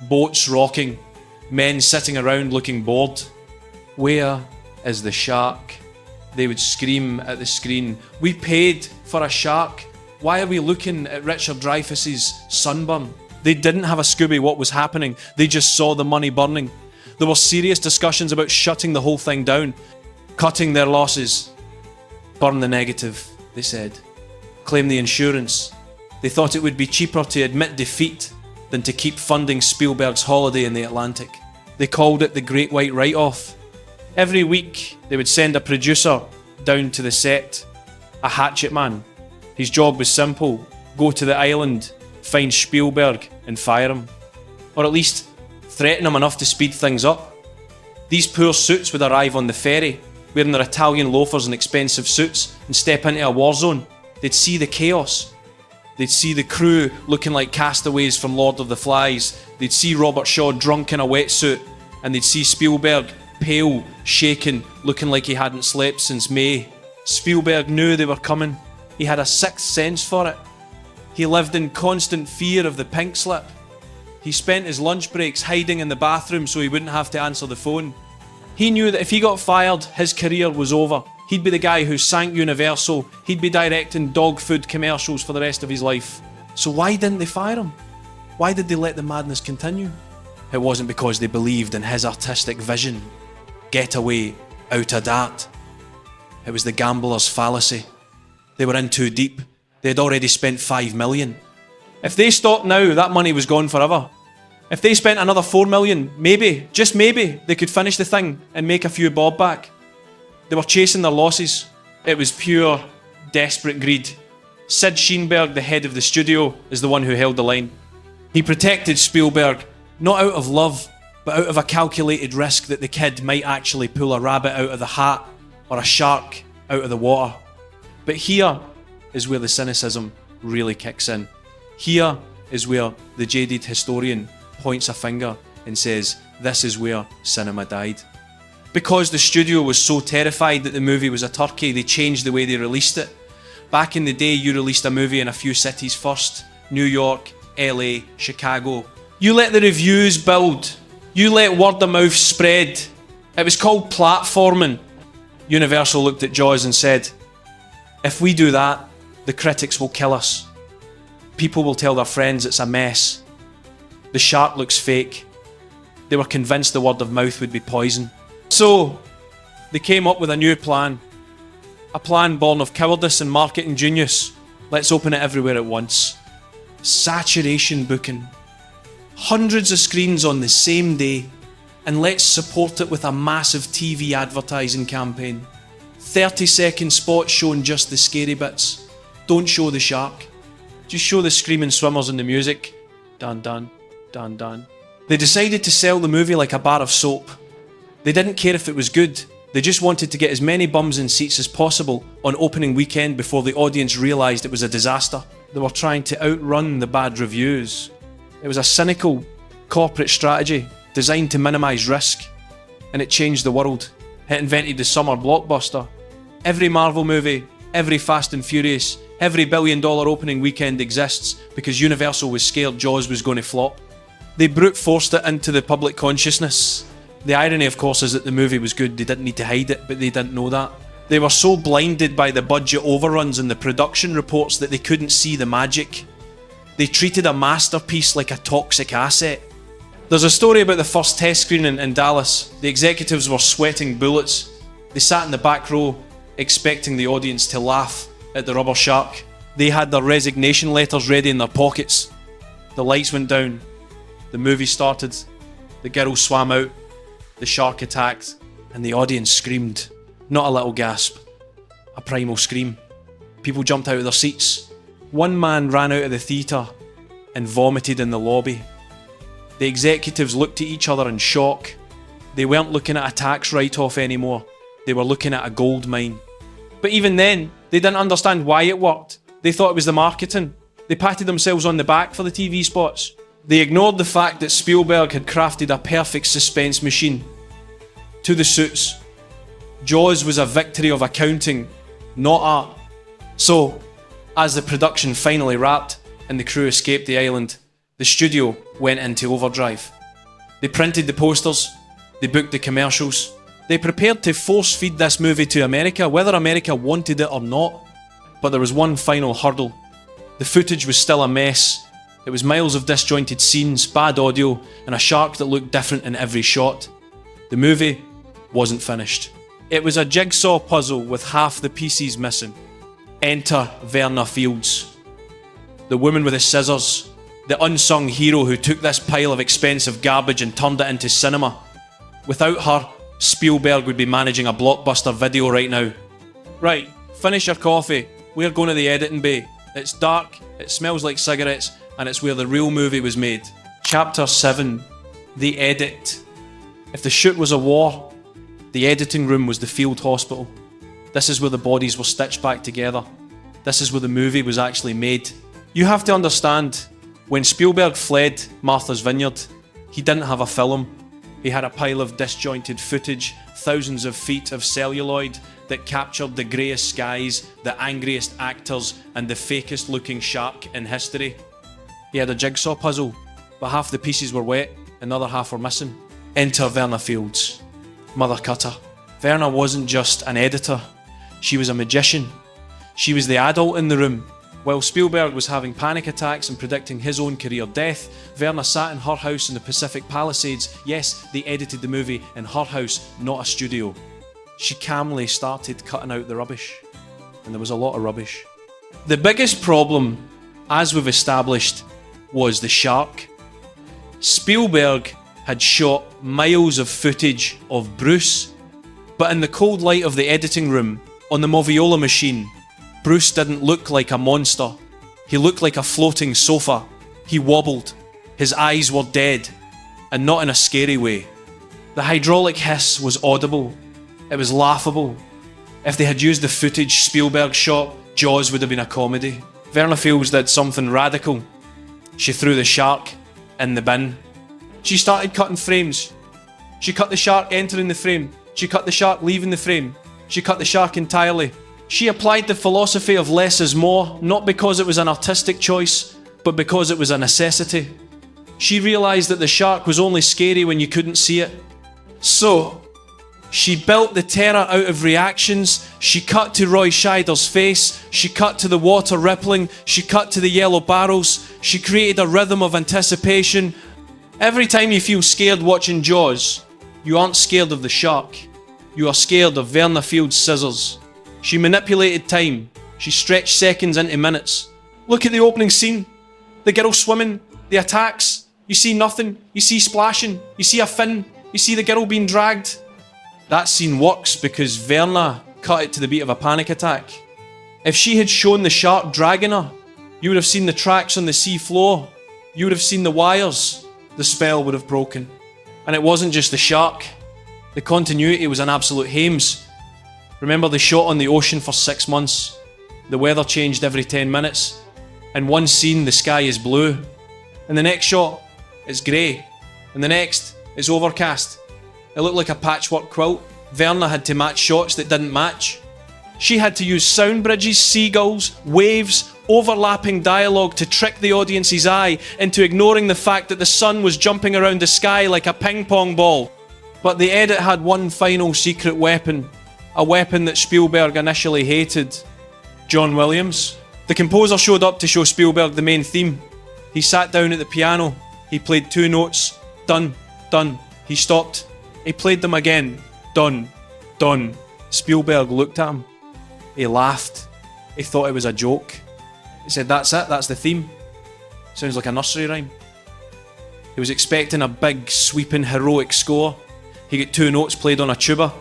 Boats rocking. Men sitting around looking bored. Where is the shark? They would scream at the screen. We paid for a shark. Why are we looking at Richard Dreyfuss's sunburn? They didn't have a Scooby what was happening. They just saw the money burning. There were serious discussions about shutting the whole thing down, cutting their losses. Burn the negative, they said. Claim the insurance. They thought it would be cheaper to admit defeat than to keep funding Spielberg's holiday in the Atlantic. They called it the Great White Write-Off. Every week, they would send a producer down to the set, a hatchet man. His job was simple: go to the island, find Spielberg and fire him. Or at least threaten him enough to speed things up. These poor suits would arrive on the ferry, wearing their Italian loafers and expensive suits, and step into a war zone. They'd see the chaos. They'd see the crew looking like castaways from Lord of the Flies. They'd see Robert Shaw drunk in a wetsuit, and they'd see Spielberg pale, shaken, looking like he hadn't slept since May. Spielberg knew they were coming. He had a sixth sense for it. He lived in constant fear of the pink slip. He spent his lunch breaks hiding in the bathroom so he wouldn't have to answer the phone. He knew that if he got fired, his career was over. He'd be the guy who sank Universal. He'd be directing dog food commercials for the rest of his life. So why didn't they fire him? Why did they let the madness continue? It wasn't because they believed in his artistic vision. Get away out of that. It was the gambler's fallacy. They were in too deep. They had already spent $5 million. If they stopped now, that money was gone forever. If they spent another $4 million, maybe, just maybe, they could finish the thing and make a few bob back. They were chasing their losses. It was pure, desperate greed. Sid Sheenberg, the head of the studio, is the one who held the line. He protected Spielberg, not out of love, but out of a calculated risk that the kid might actually pull a rabbit out of the hat or a shark out of the water. But here is where the cynicism really kicks in. Here is where the jaded historian points a finger and says, this is where cinema died. Because the studio was so terrified that the movie was a turkey, they changed the way they released it. Back in the day, you released a movie in a few cities first. New York, LA, Chicago. You let the reviews build. You let word of mouth spread. It was called platforming. Universal looked at Jaws and said, if we do that, the critics will kill us. People will tell their friends it's a mess. The shark looks fake. They were convinced the word of mouth would be poison. So, they came up with a new plan. A plan born of cowardice and marketing genius. Let's open it everywhere at once. Saturation booking. Hundreds of screens on the same day. And let's support it with a massive TV advertising campaign. 30-second spots showing just the scary bits. Don't show the shark. Just show the screaming swimmers and the music. Dun dun, dun dun. They decided to sell the movie like a bar of soap. They didn't care if it was good. They just wanted to get as many bums in seats as possible on opening weekend before the audience realised it was a disaster. They were trying to outrun the bad reviews. It was a cynical corporate strategy designed to minimise risk. And it changed the world. It invented the summer blockbuster. Every Marvel movie, every Fast and Furious, every billion-dollar opening weekend exists because Universal was scared Jaws was going to flop. They brute forced it into the public consciousness. The irony, of course, is that the movie was good. They didn't need to hide it, but they didn't know that. They were so blinded by the budget overruns and the production reports that they couldn't see the magic. They treated a masterpiece like a toxic asset. There's a story about the first test screening in Dallas. The executives were sweating bullets. They sat in the back row, expecting the audience to laugh at the rubber shark. They had their resignation letters ready in their pockets. The lights went down. The movie started. The girl swam out. The shark attacked. And the audience screamed. Not a little gasp. A primal scream. People jumped out of their seats. One man ran out of the theatre and vomited in the lobby. The executives looked at each other in shock. They weren't looking at a tax write-off anymore. They were looking at a gold mine. But even then, they didn't understand why it worked. They thought it was the marketing. They patted themselves on the back for the TV spots. They ignored the fact that Spielberg had crafted a perfect suspense machine. To the suits. Jaws was a victory of accounting, not art. So, as the production finally wrapped and the crew escaped the island, the studio went into overdrive. They printed the posters, they booked the commercials, they prepared to force-feed this movie to America, whether America wanted it or not. But there was one final hurdle. The footage was still a mess. It was miles of disjointed scenes, bad audio, and a shark that looked different in every shot. The movie wasn't finished. It was a jigsaw puzzle with half the pieces missing. Enter Verna Fields. The woman with the scissors. The unsung hero who took this pile of expensive garbage and turned it into cinema. Without her, Spielberg would be managing a Blockbuster video right now. Right, finish your coffee. We're going to the editing bay. It's dark, it smells like cigarettes, and it's where the real movie was made. Chapter 7. The Edit. If the shoot was a war, the editing room was the field hospital. This is where the bodies were stitched back together. This is where the movie was actually made. You have to understand, when Spielberg fled Martha's Vineyard, he didn't have a film. He had a pile of disjointed footage, thousands of feet of celluloid that captured the greyest skies, the angriest actors, and the fakest looking shark in history. He had a jigsaw puzzle, but half the pieces were wet and the other half were missing. Enter Verna Fields. Mother cutter. Verna wasn't just an editor, she was a magician. She was the adult in the room. While Spielberg was having panic attacks and predicting his own career death, Verna sat in her house in the Pacific Palisades. Yes, they edited the movie in her house, not a studio. She calmly started cutting out the rubbish. And there was a lot of rubbish. The biggest problem, as we've established, was the shark. Spielberg had shot miles of footage of Bruce, but in the cold light of the editing room, on the Moviola machine, Bruce didn't look like a monster. He looked like a floating sofa. He wobbled. His eyes were dead, and not in a scary way. The hydraulic hiss was audible. It was laughable. If they had used the footage Spielberg shot, Jaws would have been a comedy. Verna Fields did something radical. She threw the shark in the bin. She started cutting frames. She cut the shark entering the frame. She cut the shark leaving the frame. She cut the shark entirely. She applied the philosophy of less is more, not because it was an artistic choice, but because it was a necessity. She realised that the shark was only scary when you couldn't see it. So, she built the terror out of reactions. She cut to Roy Scheider's face. She cut to the water rippling. She cut to the yellow barrels. She created a rhythm of anticipation. Every time you feel scared watching Jaws, you aren't scared of the shark. You are scared of Verna Fields' scissors. She manipulated time. She stretched seconds into minutes. Look at the opening scene. The girl swimming. The attacks. You see nothing. You see splashing. You see a fin. You see the girl being dragged. That scene works because Verna cut it to the beat of a panic attack. If she had shown the shark dragging her, you would have seen the tracks on the sea floor. You would have seen the wires. The spell would have broken. And it wasn't just the shark. The continuity was an absolute hames. Remember, they shot on the ocean for 6 months. The weather changed every 10 minutes. In one scene, the sky is blue. In the next shot, it's grey. In the next, it's overcast. It looked like a patchwork quilt. Verna had to match shots that didn't match. She had to use sound bridges, seagulls, waves, overlapping dialogue to trick the audience's eye into ignoring the fact that the sun was jumping around the sky like a ping pong ball. But the edit had one final secret weapon. A weapon that Spielberg initially hated. John Williams. The composer showed up to show Spielberg the main theme. He sat down at the piano. He played 2 notes. Done. Done. He stopped. He played them again. Done. Done. Spielberg looked at him. He laughed. He thought it was a joke. He said, "That's it, that's the theme." Sounds like a nursery rhyme. He was expecting a big, sweeping, heroic score. He got 2 notes played on a tuba.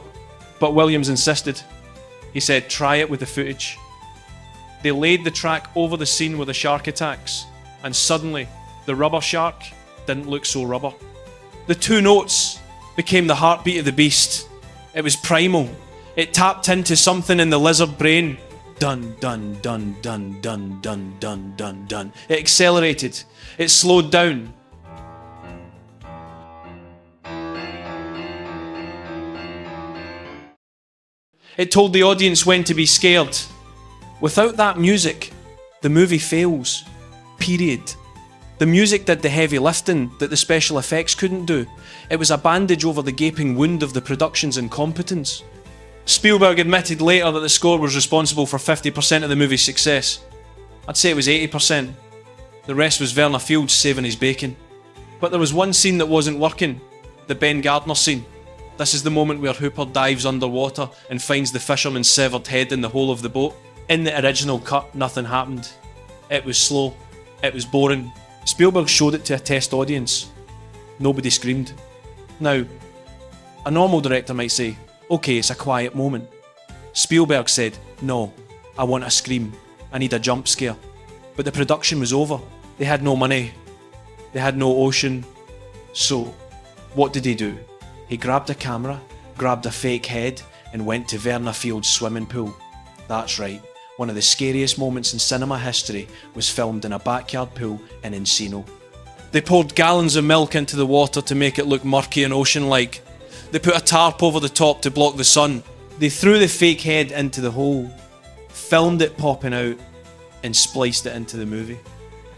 But Williams insisted. He said, "Try it with the footage." They laid the track over the scene where the shark attacks, and suddenly, the rubber shark didn't look so rubber. The 2 notes became the heartbeat of the beast. It was primal. It tapped into something in the lizard brain. Dun, dun, dun, dun, dun, dun, dun, dun, dun. It accelerated. It slowed down. It told the audience when to be scared. Without that music, the movie fails. Period. The music did the heavy lifting that the special effects couldn't do. It was a bandage over the gaping wound of the production's incompetence. Spielberg admitted later that the score was responsible for 50% of the movie's success. I'd say it was 80%. The rest was Verna Fields saving his bacon. But there was one scene that wasn't working. The Ben Gardner scene. This is the moment where Hooper dives underwater and finds the fisherman's severed head in the hole of the boat. In the original cut, nothing happened. It was slow. It was boring. Spielberg showed it to a test audience. Nobody screamed. Now, a normal director might say, "Okay, it's a quiet moment." Spielberg said, "No, I want a scream. I need a jump scare." But the production was over. They had no money. They had no ocean. So, what did he do? He grabbed a camera, grabbed a fake head, and went to Verna Fields' swimming pool. That's right, one of the scariest moments in cinema history was filmed in a backyard pool in Encino. They poured gallons of milk into the water to make it look murky and ocean-like. They put a tarp over the top to block the sun. They threw the fake head into the hole, filmed it popping out, and spliced it into the movie.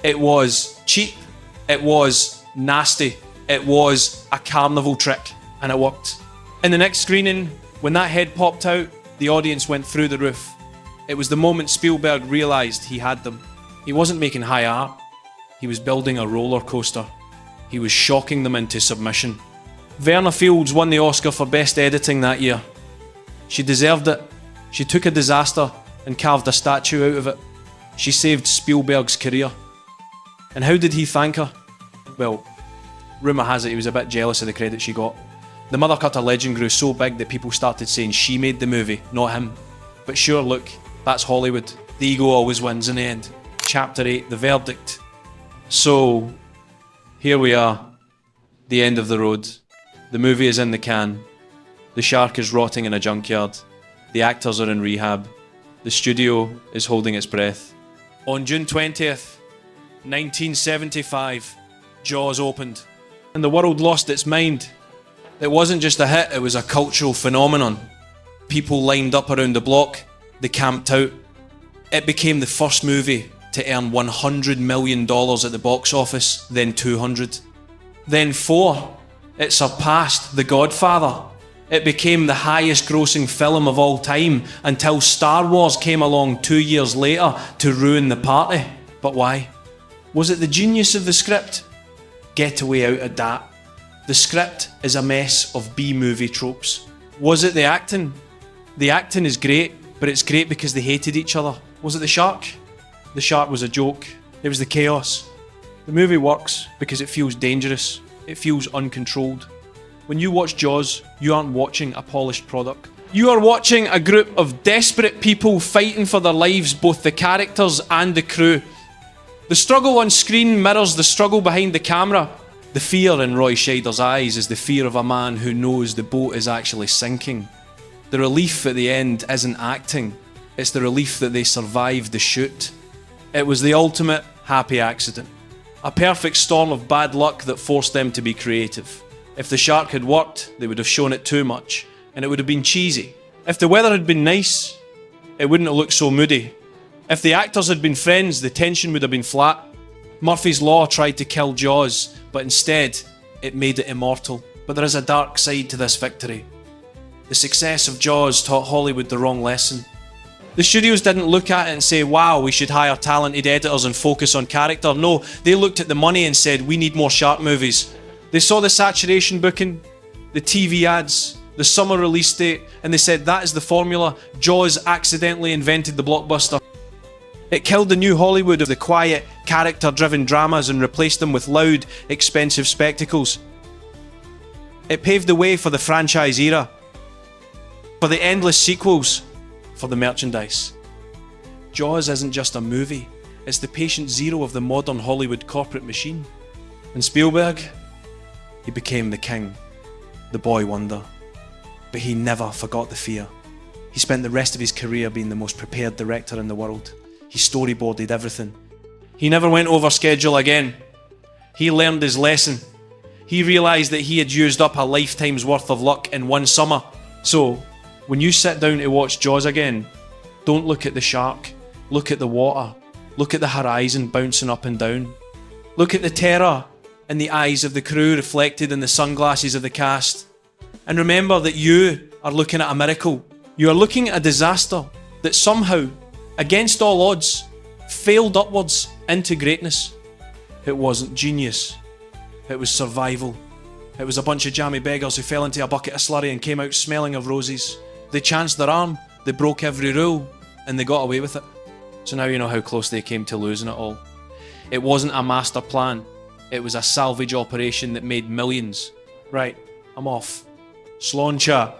It was cheap, it was nasty, it was a carnival trick, and it worked. In the next screening, when that head popped out, the audience went through the roof. It was the moment Spielberg realised he had them. He wasn't making high art. He was building a roller coaster. He was shocking them into submission. Verna Fields won the Oscar for Best Editing that year. She deserved it. She took a disaster and carved a statue out of it. She saved Spielberg's career. And how did he thank her? Well, rumour has it he was a bit jealous of the credit she got. The Mother Cutter legend grew so big that people started saying she made the movie, not him. But sure, look, that's Hollywood. The ego always wins in the end. Chapter 8, the verdict. So, here we are. The end of the road. The movie is in the can. The shark is rotting in a junkyard. The actors are in rehab. The studio is holding its breath. On June 20th, 1975, Jaws opened. And the world lost its mind. It wasn't just a hit, it was a cultural phenomenon. People lined up around the block, they camped out. It became the first movie to earn $100 million at the box office, then 200. Then 4, it surpassed The Godfather. It became the highest grossing film of all time until Star Wars came along 2 years later to ruin the party. But why? Was it the genius of the script? Get away out of that. The script is a mess of B-movie tropes. Was it the acting? The acting is great, but it's great because they hated each other. Was it the shark? The shark was a joke. It was the chaos. The movie works because it feels dangerous. It feels uncontrolled. When you watch Jaws, you aren't watching a polished product. You are watching a group of desperate people fighting for their lives, both the characters and the crew. The struggle on screen mirrors the struggle behind the camera. The fear in Roy Scheider's eyes is the fear of a man who knows the boat is actually sinking. The relief at the end isn't acting, it's the relief that they survived the shoot. It was the ultimate happy accident. A perfect storm of bad luck that forced them to be creative. If the shark had worked, they would have shown it too much, and it would have been cheesy. If the weather had been nice, it wouldn't have looked so moody. If the actors had been friends, the tension would have been flat. Murphy's Law tried to kill Jaws, but instead, it made it immortal. But there is a dark side to this victory. The success of Jaws taught Hollywood the wrong lesson. The studios didn't look at it and say, wow, we should hire talented editors and focus on character. No, they looked at the money and said, we need more shark movies. They saw the saturation booking, the TV ads, the summer release date, and they said, that is the formula. Jaws accidentally invented the blockbuster. It killed the new Hollywood of the quiet, character-driven dramas and replaced them with loud, expensive spectacles. It paved the way for the franchise era, for the endless sequels, for the merchandise. Jaws isn't just a movie, it's the patient zero of the modern Hollywood corporate machine. And Spielberg, he became the king, the boy wonder. But he never forgot the fear. He spent the rest of his career being the most prepared director in the world. He storyboarded everything. He never went over schedule again. He learned his lesson. He realised that he had used up a lifetime's worth of luck in one summer. So, when you sit down to watch Jaws again, don't look at the shark. Look at the water. Look at the horizon bouncing up and down. Look at the terror in the eyes of the crew reflected in the sunglasses of the cast. And remember that you are looking at a miracle. You are looking at a disaster that somehow, against all odds, failed upwards into greatness. It wasn't genius. It was survival. It was a bunch of jammy beggars who fell into a bucket of slurry and came out smelling of roses. They chanced their arm, they broke every rule, and they got away with it. So now you know how close they came to losing it all. It wasn't a master plan. It was a salvage operation that made millions. Right, I'm off. Slán chat.